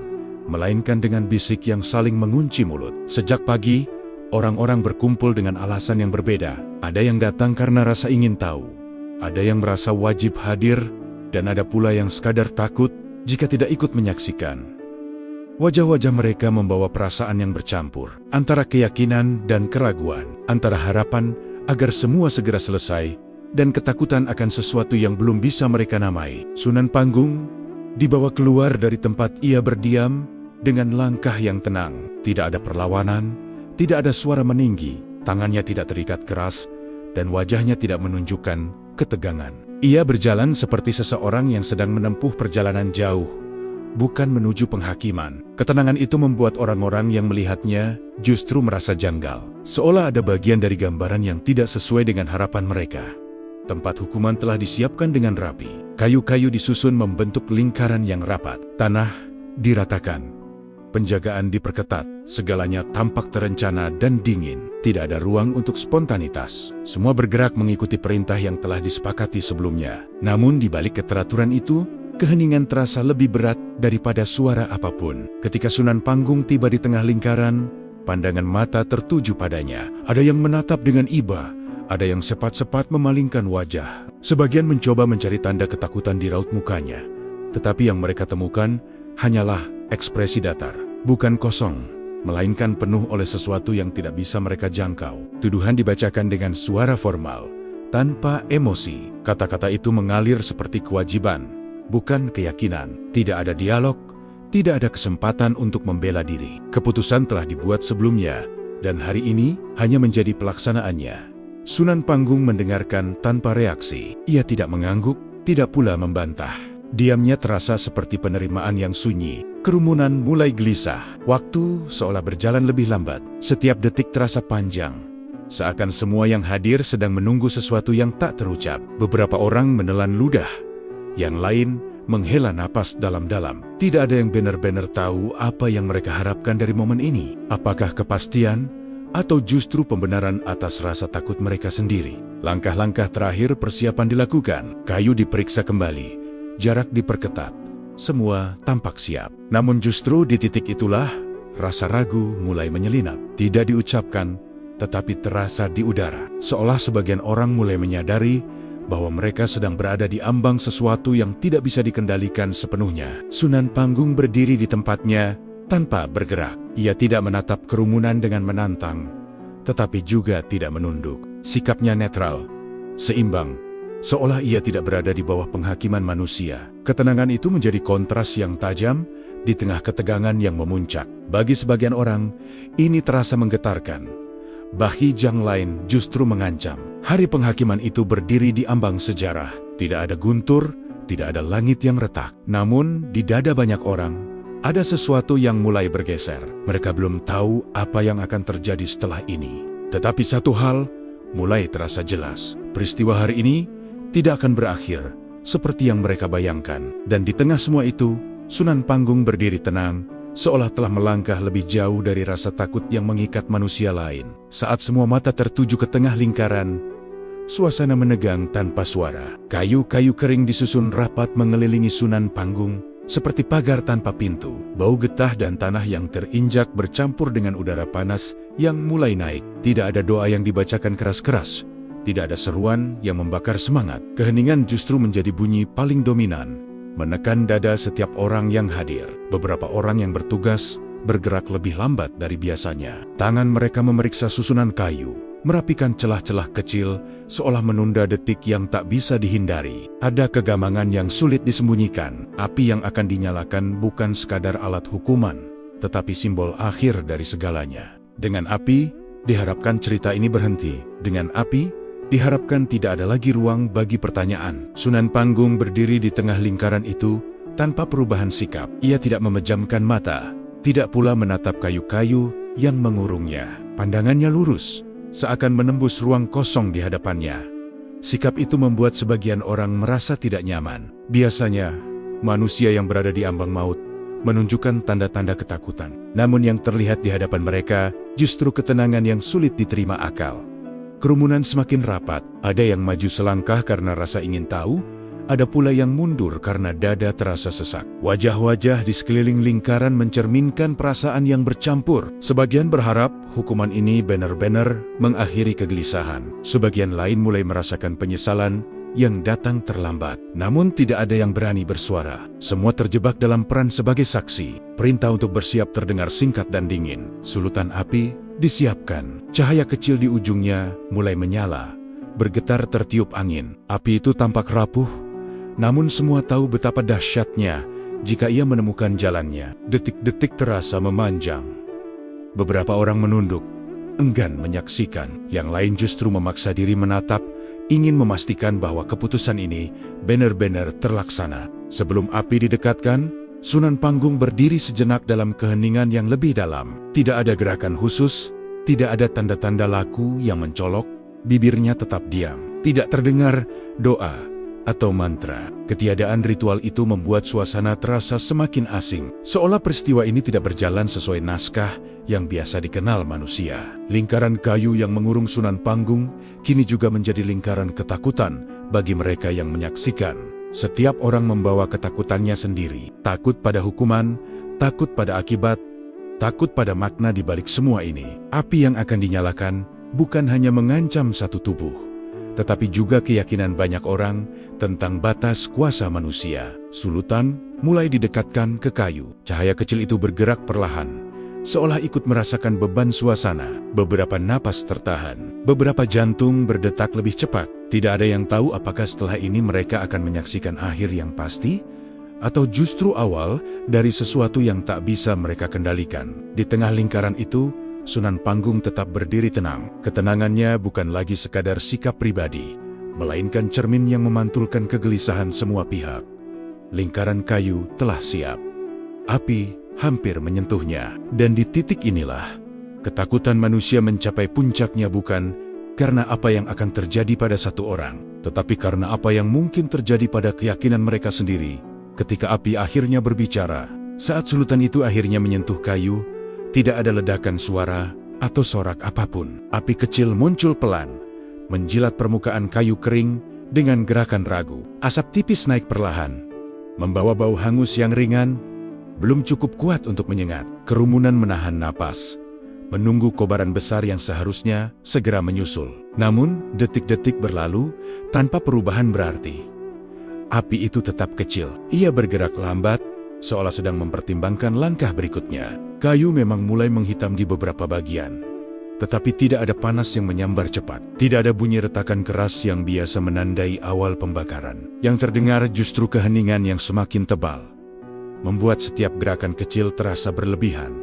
melainkan dengan bisik yang saling mengunci mulut. Sejak pagi, orang-orang berkumpul dengan alasan yang berbeda. Ada yang datang karena rasa ingin tahu, ada yang merasa wajib hadir, dan ada pula yang sekadar takut jika tidak ikut menyaksikan. Wajah-wajah mereka membawa perasaan yang bercampur, antara keyakinan dan keraguan, antara harapan agar semua segera selesai, dan ketakutan akan sesuatu yang belum bisa mereka namai. Sunan Panggung dibawa keluar dari tempat ia berdiam dengan langkah yang tenang. Tidak ada perlawanan, tidak ada suara meninggi, tangannya tidak terikat keras, dan wajahnya tidak menunjukkan ketegangan. Ia berjalan seperti seseorang yang sedang menempuh perjalanan jauh, bukan menuju penghakiman. Ketenangan itu membuat orang-orang yang melihatnya justru merasa janggal, seolah ada bagian dari gambaran yang tidak sesuai dengan harapan mereka. Tempat hukuman telah disiapkan dengan rapi. Kayu-kayu disusun membentuk lingkaran yang rapat. Tanah diratakan. Penjagaan diperketat. Segalanya tampak terencana dan dingin. Tidak ada ruang untuk spontanitas. Semua bergerak mengikuti perintah yang telah disepakati sebelumnya. Namun di balik keteraturan itu, keheningan terasa lebih berat daripada suara apapun. Ketika Sunan Panggung tiba di tengah lingkaran, pandangan mata tertuju padanya. Ada yang menatap dengan iba, ada yang cepat-cepat memalingkan wajah. Sebagian mencoba mencari tanda ketakutan di raut mukanya. Tetapi yang mereka temukan hanyalah ekspresi datar. Bukan kosong, melainkan penuh oleh sesuatu yang tidak bisa mereka jangkau. Tuduhan dibacakan dengan suara formal, tanpa emosi. Kata-kata itu mengalir seperti kewajiban, bukan keyakinan. Tidak ada dialog, tidak ada kesempatan untuk membela diri. Keputusan telah dibuat sebelumnya, dan hari ini hanya menjadi pelaksanaannya. Sunan Panggung mendengarkan tanpa reaksi. Ia tidak mengangguk, tidak pula membantah. Diamnya terasa seperti penerimaan yang sunyi. Kerumunan mulai gelisah. Waktu seolah berjalan lebih lambat. Setiap detik terasa panjang. Seakan semua yang hadir sedang menunggu sesuatu yang tak terucap. Beberapa orang menelan ludah. Yang lain menghela napas dalam-dalam. Tidak ada yang benar-benar tahu apa yang mereka harapkan dari momen ini. Apakah kepastian, atau justru pembenaran atas rasa takut mereka sendiri. Langkah-langkah terakhir persiapan dilakukan. Kayu diperiksa kembali, jarak diperketat. Semua tampak siap. Namun justru di titik itulah, rasa ragu mulai menyelinap. Tidak diucapkan, tetapi terasa di udara. Seolah sebagian orang mulai menyadari bahwa mereka sedang berada di ambang sesuatu yang tidak bisa dikendalikan sepenuhnya. Sunan Panggung berdiri di tempatnya tanpa bergerak. Ia tidak menatap kerumunan dengan menantang, tetapi juga tidak menunduk. Sikapnya netral, seimbang, seolah ia tidak berada di bawah penghakiman manusia. Ketenangan itu menjadi kontras yang tajam di tengah ketegangan yang memuncak. Bagi sebagian orang, ini terasa menggetarkan. Bagi yang lain justru mengancam. Hari penghakiman itu berdiri di ambang sejarah. Tidak ada guntur, tidak ada langit yang retak. Namun, di dada banyak orang, ada sesuatu yang mulai bergeser. Mereka belum tahu apa yang akan terjadi setelah ini. Tetapi satu hal mulai terasa jelas. Peristiwa hari ini tidak akan berakhir seperti yang mereka bayangkan. Dan di tengah semua itu, Sunan Panggung berdiri tenang, seolah telah melangkah lebih jauh dari rasa takut yang mengikat manusia lain. Saat semua mata tertuju ke tengah lingkaran, suasana menegang tanpa suara. Kayu-kayu kering disusun rapat mengelilingi Sunan Panggung, seperti pagar tanpa pintu. Bau getah dan tanah yang terinjak bercampur dengan udara panas yang mulai naik. Tidak ada doa yang dibacakan keras-keras. Tidak ada seruan yang membakar semangat. Keheningan justru menjadi bunyi paling dominan, menekan dada setiap orang yang hadir. Beberapa orang yang bertugas bergerak lebih lambat dari biasanya. Tangan mereka memeriksa susunan kayu, merapikan celah-celah kecil, seolah menunda detik yang tak bisa dihindari. Ada kegamangan yang sulit disembunyikan. Api yang akan dinyalakan bukan sekadar alat hukuman, tetapi simbol akhir dari segalanya. Dengan api, diharapkan cerita ini berhenti. Dengan api, diharapkan tidak ada lagi ruang bagi pertanyaan. Sunan Panggung berdiri di tengah lingkaran itu, tanpa perubahan sikap. Ia tidak memejamkan mata, tidak pula menatap kayu-kayu yang mengurungnya. Pandangannya lurus, seakan menembus ruang kosong di hadapannya. Sikap itu membuat sebagian orang merasa tidak nyaman. Biasanya, manusia yang berada di ambang maut menunjukkan tanda-tanda ketakutan. Namun yang terlihat di hadapan mereka justru ketenangan yang sulit diterima akal. Kerumunan semakin rapat, ada yang maju selangkah karena rasa ingin tahu, ada pula yang mundur karena dada terasa sesak. Wajah-wajah di sekeliling lingkaran mencerminkan perasaan yang bercampur. Sebagian berharap hukuman ini benar-benar mengakhiri kegelisahan. Sebagian lain mulai merasakan penyesalan yang datang terlambat. Namun tidak ada yang berani bersuara. Semua terjebak dalam peran sebagai saksi. Perintah untuk bersiap terdengar singkat dan dingin. Sulutan api disiapkan. Cahaya kecil di ujungnya mulai menyala. Bergetar tertiup angin. Api itu tampak rapuh, namun semua tahu betapa dahsyatnya jika ia menemukan jalannya. Detik-detik terasa memanjang. Beberapa orang menunduk, enggan menyaksikan. Yang lain justru memaksa diri menatap, ingin memastikan bahwa keputusan ini benar-benar terlaksana. Sebelum api didekatkan, Sunan Panggung berdiri sejenak dalam keheningan yang lebih dalam. Tidak ada gerakan khusus, tidak ada tanda-tanda laku yang mencolok, bibirnya tetap diam. Tidak terdengar doa atau mantra. Ketiadaan ritual itu membuat suasana terasa semakin asing, seolah peristiwa ini tidak berjalan sesuai naskah yang biasa dikenal manusia. Lingkaran kayu yang mengurung Sunan Panggung kini juga menjadi lingkaran ketakutan bagi mereka yang menyaksikan. Setiap orang membawa ketakutannya sendiri. Takut pada hukuman, takut pada akibat, takut pada makna di balik semua ini. Api yang akan dinyalakan bukan hanya mengancam satu tubuh, tetapi juga keyakinan banyak orang tentang batas kuasa manusia. Sulutan mulai didekatkan ke kayu. Cahaya kecil itu bergerak perlahan, seolah ikut merasakan beban suasana. Beberapa napas tertahan, beberapa jantung berdetak lebih cepat. Tidak ada yang tahu apakah setelah ini mereka akan menyaksikan akhir yang pasti, atau justru awal dari sesuatu yang tak bisa mereka kendalikan. Di tengah lingkaran itu, Sunan Panggung tetap berdiri tenang. Ketenangannya bukan lagi sekadar sikap pribadi, melainkan cermin yang memantulkan kegelisahan semua pihak. Lingkaran kayu telah siap. Api hampir menyentuhnya. Dan di titik inilah, ketakutan manusia mencapai puncaknya bukan karena apa yang akan terjadi pada satu orang, tetapi karena apa yang mungkin terjadi pada keyakinan mereka sendiri. Ketika api akhirnya berbicara, saat sulutan itu akhirnya menyentuh kayu, tidak ada ledakan suara atau sorak apapun. Api kecil muncul pelan, menjilat permukaan kayu kering dengan gerakan ragu. Asap tipis naik perlahan, membawa bau hangus yang ringan, belum cukup kuat untuk menyengat. Kerumunan menahan napas, menunggu kobaran besar yang seharusnya segera menyusul. Namun, detik-detik berlalu tanpa perubahan berarti. Api itu tetap kecil. Ia bergerak lambat, seolah sedang mempertimbangkan langkah berikutnya. Kayu memang mulai menghitam di beberapa bagian, tetapi tidak ada panas yang menyambar cepat. Tidak ada bunyi retakan keras yang biasa menandai awal pembakaran. Yang terdengar justru keheningan yang semakin tebal, membuat setiap gerakan kecil terasa berlebihan.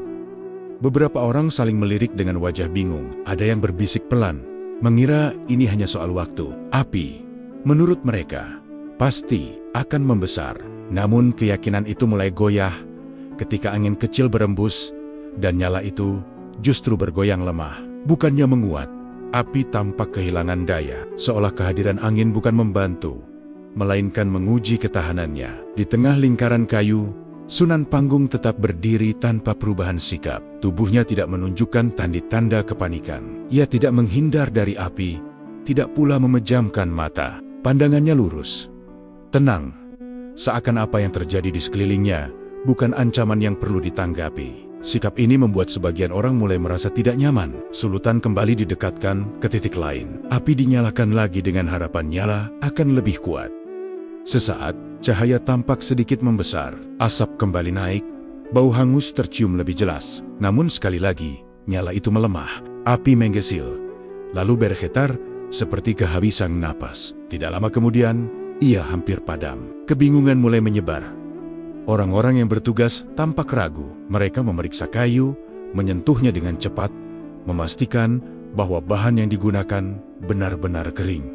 Beberapa orang saling melirik dengan wajah bingung. Ada yang berbisik pelan, mengira ini hanya soal waktu. Api, menurut mereka, pasti akan membesar. Namun keyakinan itu mulai goyah ketika angin kecil berembus dan nyala itu justru bergoyang lemah. Bukannya menguat, api tampak kehilangan daya, seolah kehadiran angin bukan membantu, melainkan menguji ketahanannya. Di tengah lingkaran kayu, Sunan Panggung tetap berdiri tanpa perubahan sikap. Tubuhnya tidak menunjukkan tanda-tanda kepanikan. Ia tidak menghindar dari api, tidak pula memejamkan mata. Pandangannya lurus, tenang, seakan apa yang terjadi di sekelilingnya bukan ancaman yang perlu ditanggapi. Sikap ini membuat sebagian orang mulai merasa tidak nyaman. Sulutan kembali didekatkan ke titik lain. Api dinyalakan lagi dengan harapan nyala akan lebih kuat. Sesaat, cahaya tampak sedikit membesar. Asap kembali naik, bau hangus tercium lebih jelas. Namun sekali lagi, nyala itu melemah. Api menggesil, lalu bergetar seperti kehabisan napas. Tidak lama kemudian, ia hampir padam. Kebingungan mulai menyebar. Orang-orang yang bertugas tampak ragu. Mereka memeriksa kayu, menyentuhnya dengan cepat, memastikan bahwa bahan yang digunakan benar-benar kering.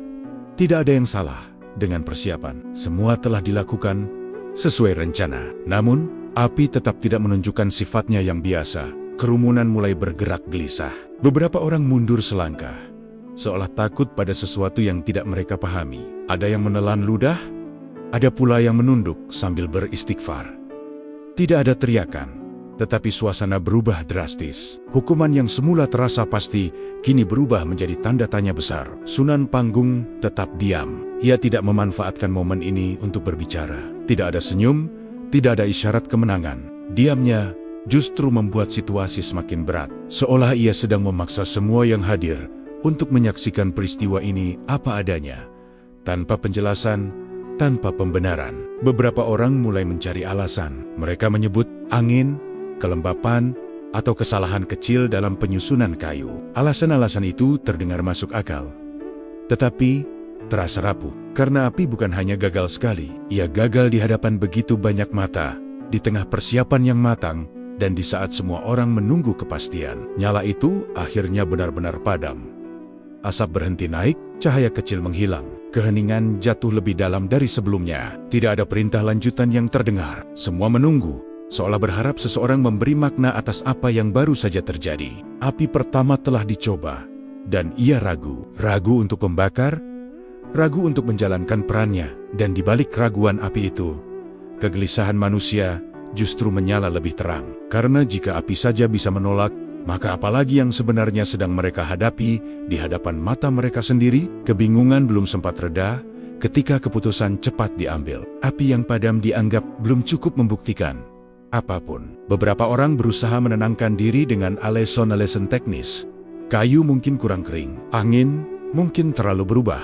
Tidak ada yang salah dengan persiapan. Semua telah dilakukan sesuai rencana. Namun, api tetap tidak menunjukkan sifatnya yang biasa. Kerumunan mulai bergerak gelisah. Beberapa orang mundur selangkah, seolah takut pada sesuatu yang tidak mereka pahami. Ada yang menelan ludah, ada pula yang menunduk sambil beristighfar. Tidak ada teriakan, tetapi suasana berubah drastis. Hukuman yang semula terasa pasti, kini berubah menjadi tanda tanya besar. Sunan Panggung tetap diam. Ia tidak memanfaatkan momen ini untuk berbicara. Tidak ada senyum, tidak ada isyarat kemenangan. Diamnya justru membuat situasi semakin berat. Seolah ia sedang memaksa semua yang hadir untuk menyaksikan peristiwa ini apa adanya, tanpa penjelasan, tanpa pembenaran. Beberapa orang mulai mencari alasan. Mereka menyebut angin, kelembapan, atau kesalahan kecil dalam penyusunan kayu. Alasan-alasan itu terdengar masuk akal, tetapi terasa rapuh. Karena api bukan hanya gagal sekali, ia gagal di hadapan begitu banyak mata, di tengah persiapan yang matang, dan di saat semua orang menunggu kepastian. Nyala itu akhirnya benar-benar padam. Asap berhenti naik, cahaya kecil menghilang. Keheningan jatuh lebih dalam dari sebelumnya. Tidak ada perintah lanjutan yang terdengar. Semua menunggu, seolah berharap seseorang memberi makna atas apa yang baru saja terjadi. Api pertama telah dicoba, dan ia ragu. Ragu untuk membakar, ragu untuk menjalankan perannya, dan di balik keraguan api itu, kegelisahan manusia justru menyala lebih terang. Karena jika api saja bisa menolak, maka apalagi yang sebenarnya sedang mereka hadapi di hadapan mata mereka sendiri. Kebingungan belum sempat reda ketika keputusan cepat diambil. Api yang padam dianggap belum cukup membuktikan apapun. Beberapa orang berusaha menenangkan diri dengan alasan-alasan teknis. Kayu mungkin kurang kering, angin mungkin terlalu berubah,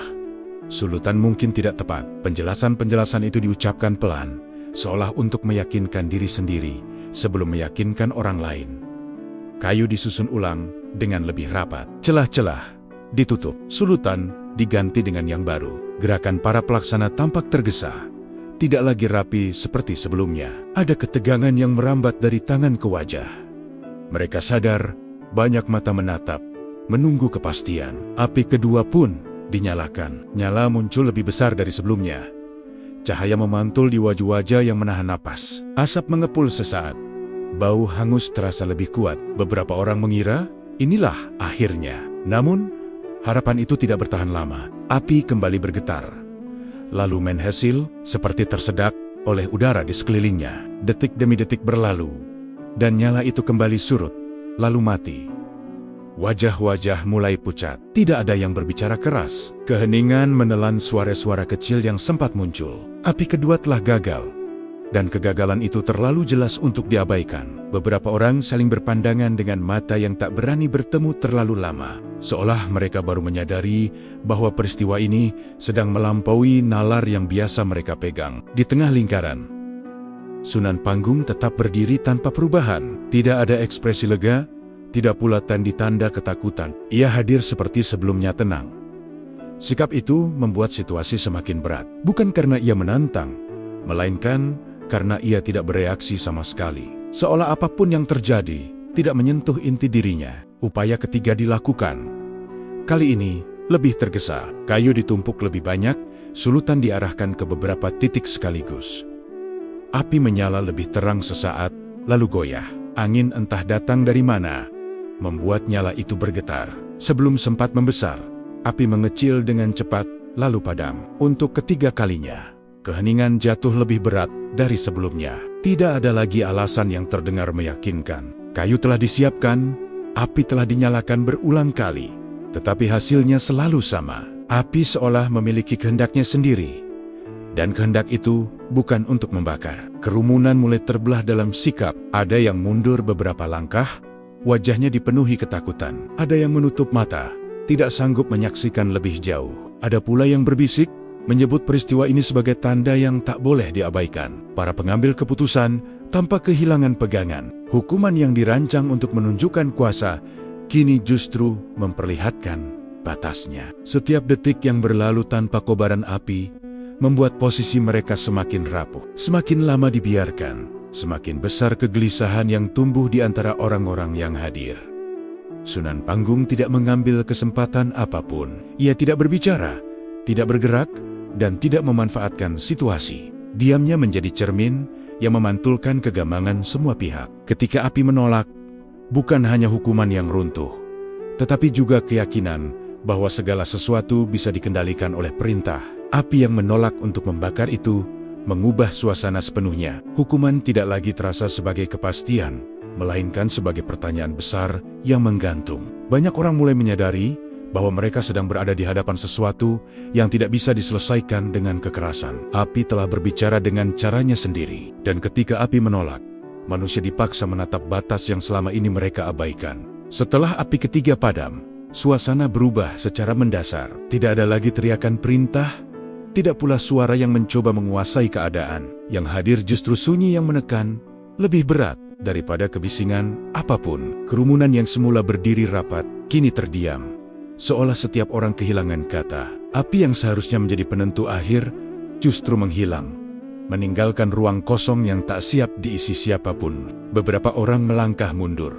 sulutan mungkin tidak tepat. Penjelasan-penjelasan itu diucapkan pelan, seolah untuk meyakinkan diri sendiri sebelum meyakinkan orang lain. Kayu disusun ulang dengan lebih rapat. Celah-celah ditutup, sulutan diganti dengan yang baru. Gerakan para pelaksana tampak tergesa, tidak lagi rapi seperti sebelumnya. Ada ketegangan yang merambat dari tangan ke wajah. Mereka sadar, banyak mata menatap, menunggu kepastian. Api kedua pun dinyalakan. Nyala muncul lebih besar dari sebelumnya. Cahaya memantul di wajah-wajah yang menahan napas. Asap mengepul sesaat. Bau hangus terasa lebih kuat. Beberapa orang mengira inilah akhirnya. Namun, harapan itu tidak bertahan lama. Api kembali bergetar. Lalu menghasil seperti tersedak oleh udara di sekelilingnya. Detik demi detik berlalu, dan nyala itu kembali surut, lalu mati. Wajah-wajah mulai pucat. Tidak ada yang berbicara keras. Keheningan menelan suara-suara kecil yang sempat muncul. Api kedua telah gagal, dan kegagalan itu terlalu jelas untuk diabaikan. Beberapa orang saling berpandangan dengan mata yang tak berani bertemu terlalu lama, seolah mereka baru menyadari bahwa peristiwa ini sedang melampaui nalar yang biasa mereka pegang. Di tengah lingkaran, Sunan Panggung tetap berdiri tanpa perubahan. Tidak ada ekspresi lega, tidak pula tanda ketakutan. Ia hadir seperti sebelumnya, tenang. Sikap itu membuat situasi semakin berat. Bukan karena ia menantang, melainkan karena ia tidak bereaksi sama sekali. Seolah apapun yang terjadi tidak menyentuh inti dirinya. Upaya ketiga dilakukan. Kali ini lebih tergesa. Kayu ditumpuk lebih banyak, sulutan diarahkan ke beberapa titik sekaligus. Api menyala lebih terang sesaat, lalu goyah. Angin entah datang dari mana, membuat nyala itu bergetar. Sebelum sempat membesar, api mengecil dengan cepat, lalu padam. Untuk ketiga kalinya, keheningan jatuh lebih berat dari sebelumnya. Tidak ada lagi alasan yang terdengar meyakinkan. Kayu telah disiapkan, api telah dinyalakan berulang kali, tetapi hasilnya selalu sama. Api seolah memiliki kehendaknya sendiri, dan kehendak itu bukan untuk membakar. Kerumunan mulai terbelah dalam sikap. Ada yang mundur beberapa langkah, wajahnya dipenuhi ketakutan. Ada yang menutup mata, tidak sanggup menyaksikan lebih jauh. Ada pula yang berbisik, menyebut peristiwa ini sebagai tanda yang tak boleh diabaikan. Para pengambil keputusan tampak kehilangan pegangan. Hukuman yang dirancang untuk menunjukkan kuasa, kini justru memperlihatkan batasnya. Setiap detik yang berlalu tanpa kobaran api membuat posisi mereka semakin rapuh. Semakin lama dibiarkan, semakin besar kegelisahan yang tumbuh di antara orang-orang yang hadir. Sunan Panggung tidak mengambil kesempatan apapun. Ia tidak berbicara, tidak bergerak, dan tidak memanfaatkan situasi. Diamnya menjadi cermin yang memantulkan kegamangan semua pihak. Ketika api menolak, bukan hanya hukuman yang runtuh, tetapi juga keyakinan bahwa segala sesuatu bisa dikendalikan oleh perintah. Api yang menolak untuk membakar itu mengubah suasana sepenuhnya. Hukuman tidak lagi terasa sebagai kepastian, melainkan sebagai pertanyaan besar yang menggantung. Banyak orang mulai menyadari bahwa mereka sedang berada di hadapan sesuatu yang tidak bisa diselesaikan dengan kekerasan. Api telah berbicara dengan caranya sendiri, dan ketika api menolak, manusia dipaksa menatap batas yang selama ini mereka abaikan. Setelah api ketiga padam, suasana berubah secara mendasar. Tidak ada lagi teriakan perintah, tidak pula suara yang mencoba menguasai keadaan. Yang hadir justru sunyi yang menekan, lebih berat daripada kebisingan apapun. Kerumunan yang semula berdiri rapat, kini terdiam, seolah setiap orang kehilangan kata. Api yang seharusnya menjadi penentu akhir, justru menghilang, meninggalkan ruang kosong yang tak siap diisi siapapun. Beberapa orang melangkah mundur.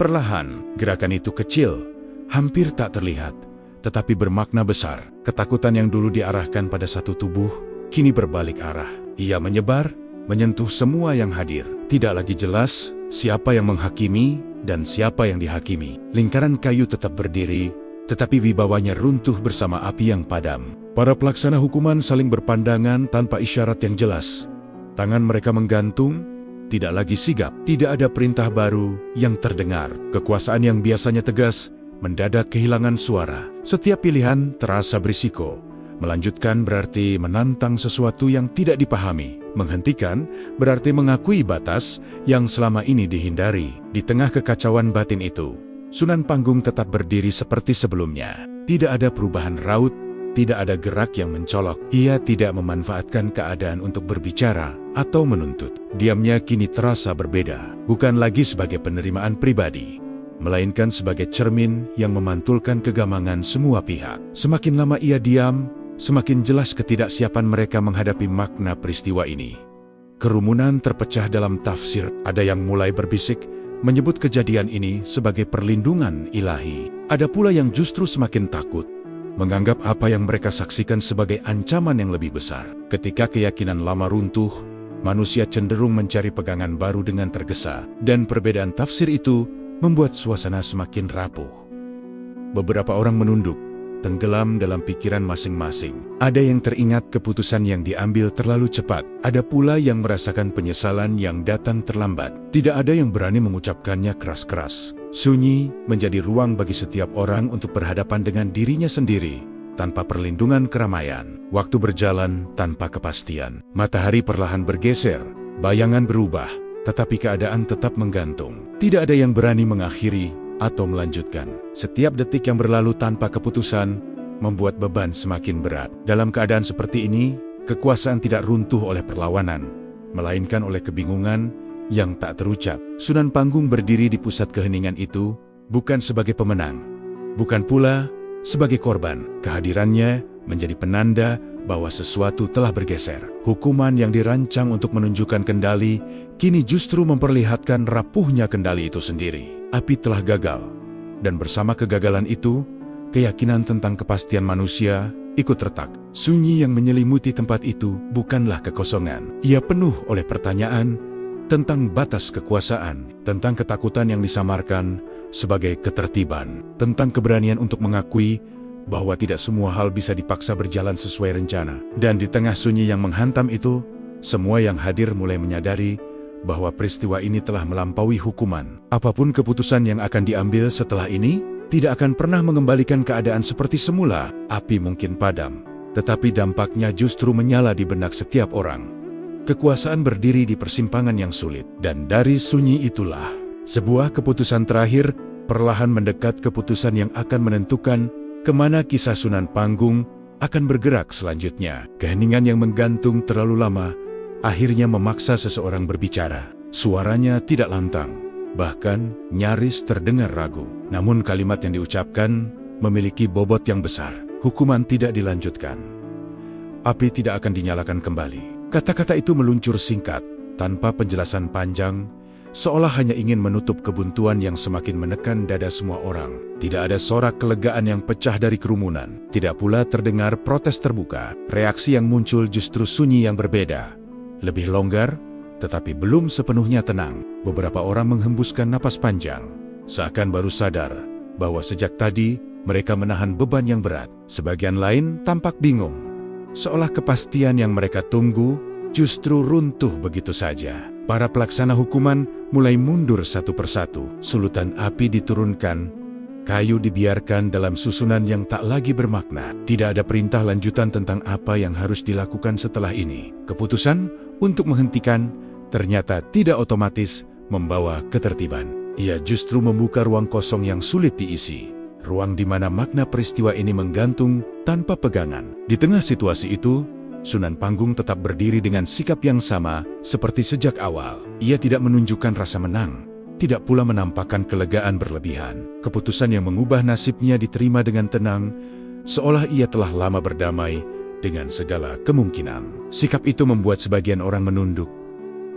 Perlahan, gerakan itu kecil, hampir tak terlihat, tetapi bermakna besar. Ketakutan yang dulu diarahkan pada satu tubuh, kini berbalik arah. Ia menyebar, menyentuh semua yang hadir. Tidak lagi jelas siapa yang menghakimi dan siapa yang dihakimi. Lingkaran kayu tetap berdiri, tetapi wibawanya runtuh bersama api yang padam. Para pelaksana hukuman saling berpandangan tanpa isyarat yang jelas. Tangan mereka menggantung, tidak lagi sigap, tidak ada perintah baru yang terdengar. Kekuasaan yang biasanya tegas mendadak kehilangan suara. Setiap pilihan terasa berisiko. Melanjutkan berarti menantang sesuatu yang tidak dipahami. Menghentikan berarti mengakui batas yang selama ini dihindari. Di tengah kekacauan batin itu, Sunan Panggung tetap berdiri seperti sebelumnya. Tidak ada perubahan raut, tidak ada gerak yang mencolok. Ia tidak memanfaatkan keadaan untuk berbicara atau menuntut. Diamnya kini terasa berbeda. Bukan lagi sebagai penerimaan pribadi, melainkan sebagai cermin yang memantulkan kegamangan semua pihak. Semakin lama ia diam, semakin jelas ketidaksiapan mereka menghadapi makna peristiwa ini. Kerumunan terpecah dalam tafsir. Ada yang mulai berbisik, menyebut kejadian ini sebagai perlindungan ilahi. Ada pula yang justru semakin takut, menganggap apa yang mereka saksikan sebagai ancaman yang lebih besar. Ketika keyakinan lama runtuh, manusia cenderung mencari pegangan baru dengan tergesa, dan perbedaan tafsir itu membuat suasana semakin rapuh. Beberapa orang menunduk, tenggelam dalam pikiran masing-masing. Ada yang teringat keputusan yang diambil terlalu cepat. Ada pula yang merasakan penyesalan yang datang terlambat. Tidak ada yang berani mengucapkannya keras-keras. Sunyi menjadi ruang bagi setiap orang untuk berhadapan dengan dirinya sendiri, tanpa perlindungan keramaian. Waktu berjalan tanpa kepastian. Matahari perlahan bergeser, bayangan berubah, tetapi keadaan tetap menggantung. Tidak ada yang berani mengakhiri atau melanjutkan. Setiap detik yang berlalu tanpa keputusan membuat beban semakin berat. Dalam keadaan seperti ini, kekuasaan tidak runtuh oleh perlawanan, melainkan oleh kebingungan yang tak terucap. Sunan Panggung berdiri di pusat keheningan itu, bukan sebagai pemenang, bukan pula sebagai korban. Kehadirannya menjadi penanda bahwa sesuatu telah bergeser. Hukuman yang dirancang untuk menunjukkan kendali, kini justru memperlihatkan rapuhnya kendali itu sendiri. Api telah gagal, dan bersama kegagalan itu, keyakinan tentang kepastian manusia ikut retak. Sunyi yang menyelimuti tempat itu bukanlah kekosongan. Ia penuh oleh pertanyaan tentang batas kekuasaan, tentang ketakutan yang disamarkan sebagai ketertiban, tentang keberanian untuk mengakui bahwa tidak semua hal bisa dipaksa berjalan sesuai rencana. Dan di tengah sunyi yang menghantam itu, semua yang hadir mulai menyadari bahwa peristiwa ini telah melampaui hukuman. Apapun keputusan yang akan diambil setelah ini, tidak akan pernah mengembalikan keadaan seperti semula. Api mungkin padam, tetapi dampaknya justru menyala di benak setiap orang. Kekuasaan berdiri di persimpangan yang sulit, dan dari sunyi itulah sebuah keputusan terakhir perlahan mendekat, keputusan yang akan menentukan kemana kisah Sunan Panggung akan bergerak selanjutnya. Keheningan yang menggantung terlalu lama akhirnya memaksa seseorang berbicara. Suaranya tidak lantang, bahkan nyaris terdengar ragu. Namun kalimat yang diucapkan memiliki bobot yang besar. Hukuman tidak dilanjutkan. Api tidak akan dinyalakan kembali. Kata-kata itu meluncur singkat, tanpa penjelasan panjang, seolah hanya ingin menutup kebuntuan yang semakin menekan dada semua orang. Tidak ada sorak kelegaan yang pecah dari kerumunan. Tidak pula terdengar protes terbuka. Reaksi yang muncul justru sunyi yang berbeda. Lebih longgar, tetapi belum sepenuhnya tenang. Beberapa orang menghembuskan napas panjang, seakan baru sadar bahwa sejak tadi mereka menahan beban yang berat. Sebagian lain tampak bingung, seolah kepastian yang mereka tunggu justru runtuh begitu saja. Para pelaksana hukuman mulai mundur satu persatu. Sulutan api diturunkan, kayu dibiarkan dalam susunan yang tak lagi bermakna. Tidak ada perintah lanjutan tentang apa yang harus dilakukan setelah ini. Keputusan untuk menghentikan ternyata tidak otomatis membawa ketertiban. Ia justru membuka ruang kosong yang sulit diisi. Ruang di mana makna peristiwa ini menggantung tanpa pegangan. Di tengah situasi itu, Sunan Panggung tetap berdiri dengan sikap yang sama seperti sejak awal. Ia tidak menunjukkan rasa menang, tidak pula menampakkan kelegaan berlebihan. Keputusan yang mengubah nasibnya diterima dengan tenang, seolah ia telah lama berdamai dengan segala kemungkinan. Sikap itu membuat sebagian orang menunduk,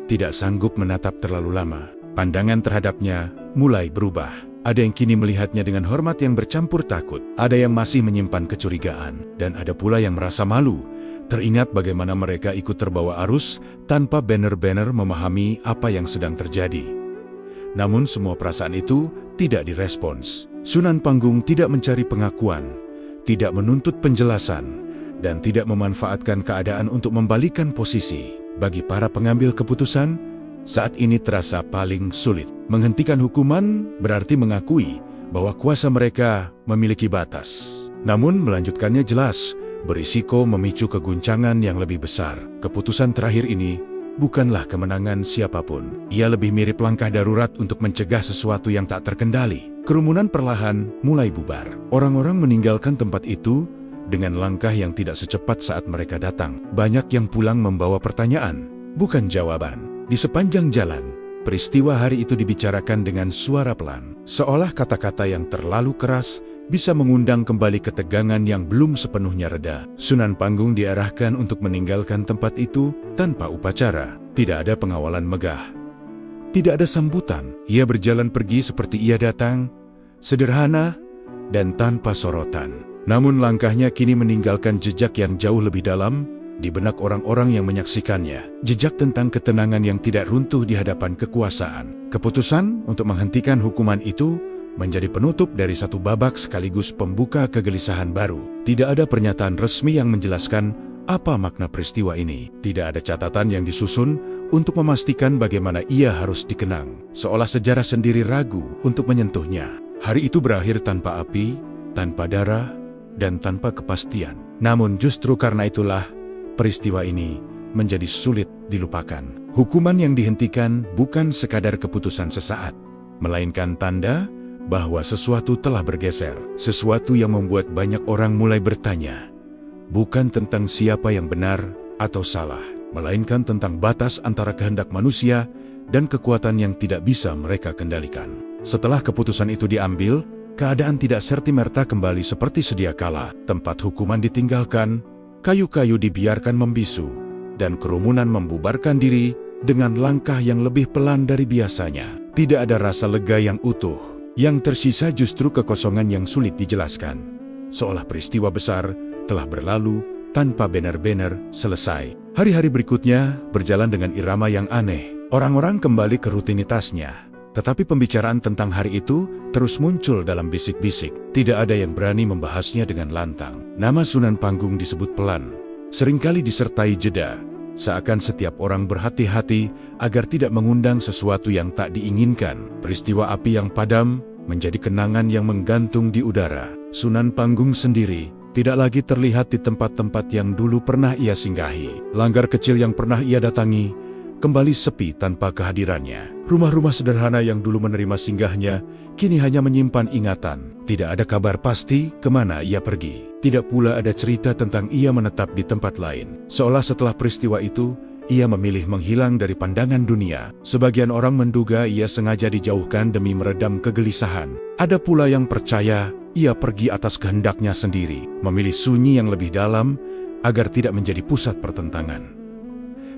tidak sanggup menatap terlalu lama. Pandangan terhadapnya mulai berubah. Ada yang kini melihatnya dengan hormat yang bercampur takut. Ada yang masih menyimpan kecurigaan. Dan ada pula yang merasa malu, teringat bagaimana mereka ikut terbawa arus tanpa benar-benar memahami apa yang sedang terjadi. Namun semua perasaan itu tidak direspons. Sunan Panggung tidak mencari pengakuan, tidak menuntut penjelasan, dan tidak memanfaatkan keadaan untuk membalikan posisi. Bagi para pengambil keputusan, saat ini terasa paling sulit. Menghentikan hukuman berarti mengakui bahwa kuasa mereka memiliki batas. Namun melanjutkannya jelas berisiko memicu keguncangan yang lebih besar. Keputusan terakhir ini bukanlah kemenangan siapapun. Ia lebih mirip langkah darurat untuk mencegah sesuatu yang tak terkendali. Kerumunan perlahan mulai bubar. Orang-orang meninggalkan tempat itu dengan langkah yang tidak secepat saat mereka datang. Banyak yang pulang membawa pertanyaan, bukan jawaban. Di sepanjang jalan, peristiwa hari itu dibicarakan dengan suara pelan. Seolah kata-kata yang terlalu keras bisa mengundang kembali ketegangan yang belum sepenuhnya reda. Sunan Panggung diarahkan untuk meninggalkan tempat itu tanpa upacara. Tidak ada pengawalan megah. Tidak ada sambutan. Ia berjalan pergi seperti ia datang, sederhana dan tanpa sorotan. Namun langkahnya kini meninggalkan jejak yang jauh lebih dalam di benak orang-orang yang menyaksikannya. Jejak tentang ketenangan yang tidak runtuh di hadapan kekuasaan. Keputusan untuk menghentikan hukuman itu menjadi penutup dari satu babak sekaligus pembuka kegelisahan baru. Tidak ada pernyataan resmi yang menjelaskan apa makna peristiwa ini. Tidak ada catatan yang disusun untuk memastikan bagaimana ia harus dikenang. Seolah sejarah sendiri ragu untuk menyentuhnya. Hari itu berakhir tanpa api, tanpa darah, dan tanpa kepastian. Namun justru karena itulah peristiwa ini menjadi sulit dilupakan. Hukuman yang dihentikan bukan sekadar keputusan sesaat, melainkan tanda bahwa sesuatu telah bergeser. Sesuatu yang membuat banyak orang mulai bertanya, bukan tentang siapa yang benar atau salah, melainkan tentang batas antara kehendak manusia dan kekuatan yang tidak bisa mereka kendalikan. Setelah keputusan itu diambil, keadaan tidak serta-merta kembali seperti sedia kala. Tempat hukuman ditinggalkan, kayu-kayu dibiarkan membisu, dan kerumunan membubarkan diri dengan langkah yang lebih pelan dari biasanya. Tidak ada rasa lega yang utuh. Yang tersisa justru kekosongan yang sulit dijelaskan. Seolah peristiwa besar telah berlalu tanpa benar-benar selesai. Hari-hari berikutnya berjalan dengan irama yang aneh. Orang-orang kembali ke rutinitasnya. Tetapi pembicaraan tentang hari itu terus muncul dalam bisik-bisik. Tidak ada yang berani membahasnya dengan lantang. Nama Sunan Panggung disebut pelan, seringkali disertai jeda. Seakan setiap orang berhati-hati agar tidak mengundang sesuatu yang tak diinginkan. Peristiwa api yang padam menjadi kenangan yang menggantung di udara. Sunan Panggung sendiri tidak lagi terlihat di tempat-tempat yang dulu pernah ia singgahi. Langgar kecil yang pernah ia datangi kembali sepi tanpa kehadirannya. Rumah-rumah sederhana yang dulu menerima singgahnya kini hanya menyimpan ingatan. Tidak ada kabar pasti kemana ia pergi. Tidak pula ada cerita tentang ia menetap di tempat lain. Seolah setelah peristiwa itu, ia memilih menghilang dari pandangan dunia. Sebagian orang menduga ia sengaja dijauhkan demi meredam kegelisahan. Ada pula yang percaya ia pergi atas kehendaknya sendiri, memilih sunyi yang lebih dalam agar tidak menjadi pusat pertentangan.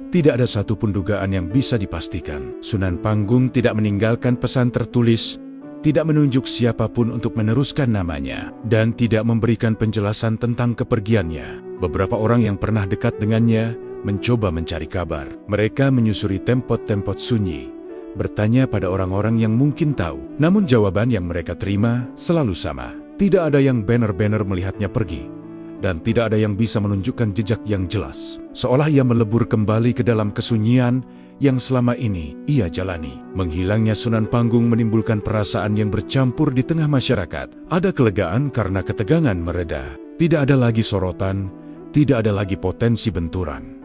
Tidak ada satupun dugaan yang bisa dipastikan. Sunan Panggung tidak meninggalkan pesan tertulis, tidak menunjuk siapapun untuk meneruskan namanya, dan tidak memberikan penjelasan tentang kepergiannya. Beberapa orang yang pernah dekat dengannya mencoba mencari kabar. Mereka menyusuri tempot-tempot sunyi, bertanya pada orang-orang yang mungkin tahu. Namun jawaban yang mereka terima selalu sama. Tidak ada yang benar-benar melihatnya pergi, dan tidak ada yang bisa menunjukkan jejak yang jelas. Seolah ia melebur kembali ke dalam kesunyian yang selama ini ia jalani. Menghilangnya Sunan Panggung menimbulkan perasaan yang bercampur di tengah masyarakat. Ada kelegaan karena ketegangan mereda. Tidak ada lagi sorotan, tidak ada lagi potensi benturan.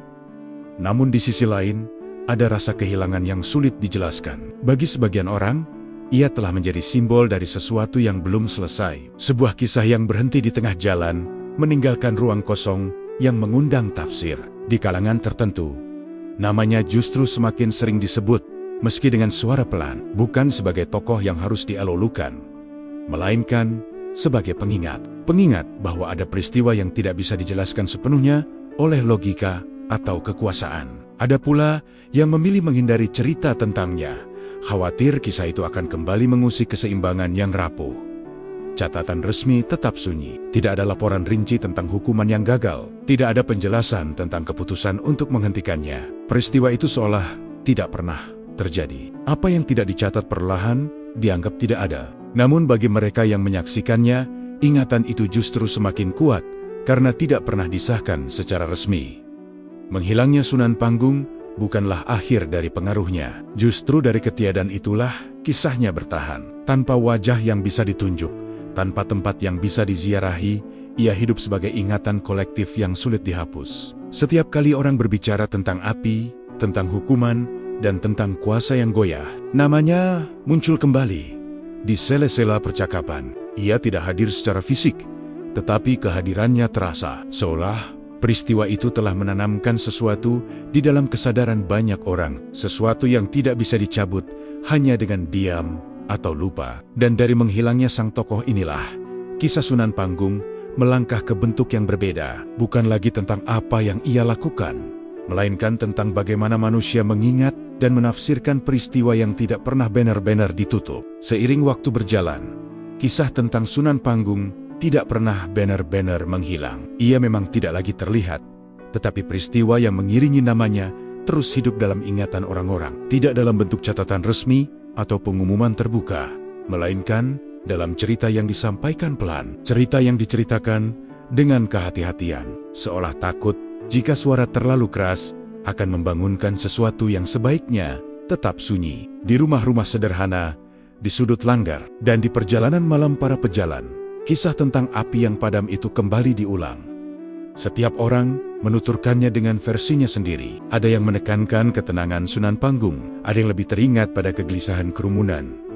Namun di sisi lain, ada rasa kehilangan yang sulit dijelaskan. Bagi sebagian orang, ia telah menjadi simbol dari sesuatu yang belum selesai. Sebuah kisah yang berhenti di tengah jalan, meninggalkan ruang kosong yang mengundang tafsir. Di kalangan tertentu, namanya justru semakin sering disebut, meski dengan suara pelan, bukan sebagai tokoh yang harus dielulukan, melainkan sebagai pengingat. Pengingat bahwa ada peristiwa yang tidak bisa dijelaskan sepenuhnya oleh logika atau kekuasaan. Ada pula yang memilih menghindari cerita tentangnya, khawatir kisah itu akan kembali mengusik keseimbangan yang rapuh. Catatan resmi tetap sunyi. Tidak ada laporan rinci tentang hukuman yang gagal. Tidak ada penjelasan tentang keputusan untuk menghentikannya. Peristiwa itu seolah tidak pernah terjadi. Apa yang tidak dicatat perlahan dianggap tidak ada. Namun bagi mereka yang menyaksikannya, ingatan itu justru semakin kuat karena tidak pernah disahkan secara resmi. Menghilangnya Sunan Panggung bukanlah akhir dari pengaruhnya. Justru dari ketiadaan itulah kisahnya bertahan. Tanpa wajah yang bisa ditunjuk, tanpa tempat yang bisa diziarahi, ia hidup sebagai ingatan kolektif yang sulit dihapus. Setiap kali orang berbicara tentang api, tentang hukuman, dan tentang kuasa yang goyah, namanya muncul kembali di sela-sela percakapan. Ia tidak hadir secara fisik, tetapi kehadirannya terasa, seolah peristiwa itu telah menanamkan sesuatu di dalam kesadaran banyak orang, sesuatu yang tidak bisa dicabut hanya dengan diam atau lupa. Dan dari menghilangnya sang tokoh inilah, kisah Sunan Panggung melangkah ke bentuk yang berbeda, bukan lagi tentang apa yang ia lakukan, melainkan tentang bagaimana manusia mengingat dan menafsirkan peristiwa yang tidak pernah benar-benar ditutup. Seiring waktu berjalan, kisah tentang Sunan Panggung tidak pernah benar-benar menghilang. Ia memang tidak lagi terlihat, tetapi peristiwa yang mengiringi namanya terus hidup dalam ingatan orang-orang, tidak dalam bentuk catatan resmi atau pengumuman terbuka, melainkan dalam cerita yang disampaikan pelan, cerita yang diceritakan dengan kehati-hatian, seolah takut jika suara terlalu keras akan membangunkan sesuatu yang sebaiknya tetap sunyi. Di rumah-rumah sederhana, di sudut langgar, dan di perjalanan malam para pejalan, kisah tentang api yang padam itu kembali diulang. Setiap orang menuturkannya dengan versinya sendiri. Ada yang menekankan ketenangan Sunan Panggung, ada yang lebih teringat pada kegelisahan kerumunan.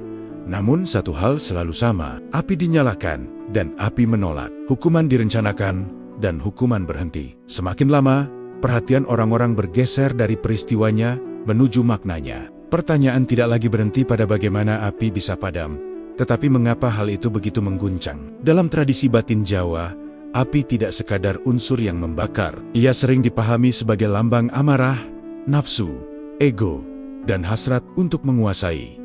Namun satu hal selalu sama, api dinyalakan dan api menolak. Hukuman direncanakan dan hukuman berhenti. Semakin lama, perhatian orang-orang bergeser dari peristiwanya menuju maknanya. Pertanyaan tidak lagi berhenti pada bagaimana api bisa padam, tetapi mengapa hal itu begitu mengguncang. Dalam tradisi batin Jawa, api tidak sekadar unsur yang membakar. Ia sering dipahami sebagai lambang amarah, nafsu, ego, dan hasrat untuk menguasai.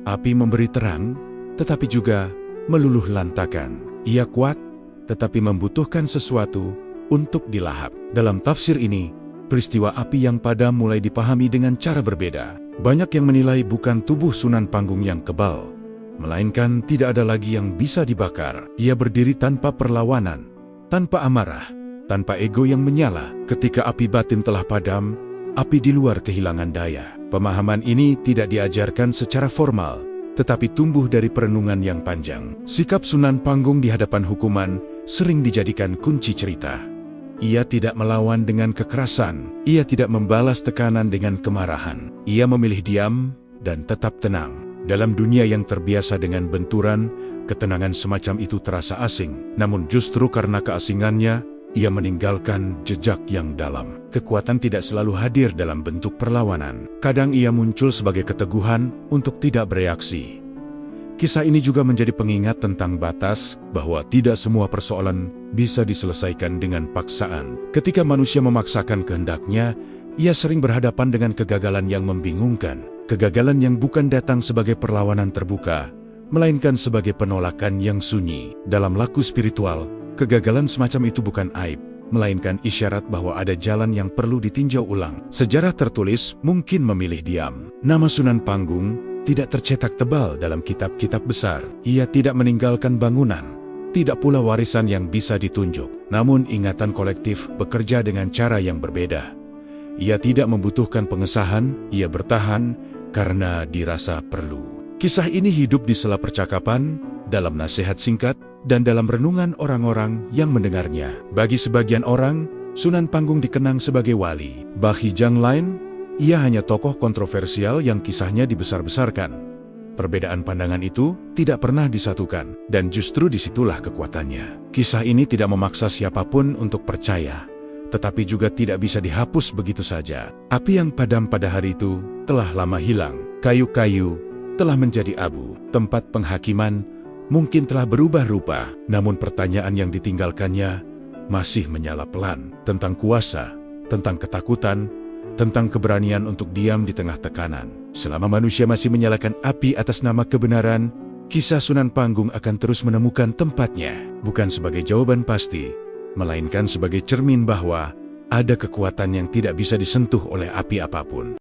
Api memberi terang, tetapi juga meluluh lantakan. Ia kuat, tetapi membutuhkan sesuatu untuk dilahap. Dalam tafsir ini, peristiwa api yang padam mulai dipahami dengan cara berbeda. Banyak yang menilai bukan tubuh Sunan Panggung yang kebal, melainkan tidak ada lagi yang bisa dibakar. Ia berdiri tanpa perlawanan, tanpa amarah, tanpa ego yang menyala. Ketika api batin telah padam, api di luar kehilangan daya. Pemahaman ini tidak diajarkan secara formal, tetapi tumbuh dari perenungan yang panjang. Sikap Sunan Panggung di hadapan hukuman sering dijadikan kunci cerita. Ia tidak melawan dengan kekerasan, ia tidak membalas tekanan dengan kemarahan. Ia memilih diam dan tetap tenang. Dalam dunia yang terbiasa dengan benturan, ketenangan semacam itu terasa asing. Namun justru karena keasingannya, ia meninggalkan jejak yang dalam. Kekuatan tidak selalu hadir dalam bentuk perlawanan. Kadang ia muncul sebagai keteguhan untuk tidak bereaksi. Kisah ini juga menjadi pengingat tentang batas, bahwa tidak semua persoalan bisa diselesaikan dengan paksaan. Ketika manusia memaksakan kehendaknya, ia sering berhadapan dengan kegagalan yang membingungkan. Kegagalan yang bukan datang sebagai perlawanan terbuka, melainkan sebagai penolakan yang sunyi. Dalam laku spiritual, kegagalan semacam itu bukan aib, melainkan isyarat bahwa ada jalan yang perlu ditinjau ulang. Sejarah tertulis mungkin memilih diam. Nama Sunan Panggung tidak tercetak tebal dalam kitab-kitab besar. Ia tidak meninggalkan bangunan, tidak pula warisan yang bisa ditunjuk. Namun ingatan kolektif bekerja dengan cara yang berbeda. Ia tidak membutuhkan pengesahan, ia bertahan karena dirasa perlu. Kisah ini hidup di sela percakapan, dalam nasihat singkat, dan dalam renungan orang-orang yang mendengarnya. Bagi sebagian orang, Sunan Panggung dikenang sebagai wali. Bagi yang lain, ia hanya tokoh kontroversial yang kisahnya dibesar-besarkan. Perbedaan pandangan itu tidak pernah disatukan, dan justru disitulah kekuatannya. Kisah ini tidak memaksa siapapun untuk percaya, tetapi juga tidak bisa dihapus begitu saja. Api yang padam pada hari itu telah lama hilang. Kayu-kayu telah menjadi abu. Tempat penghakiman mungkin telah berubah rupa, namun pertanyaan yang ditinggalkannya masih menyala pelan. Tentang kuasa, tentang ketakutan, tentang keberanian untuk diam di tengah tekanan. Selama manusia masih menyalakan api atas nama kebenaran, kisah Sunan Panggung akan terus menemukan tempatnya. Bukan sebagai jawaban pasti, melainkan sebagai cermin bahwa ada kekuatan yang tidak bisa disentuh oleh api apapun.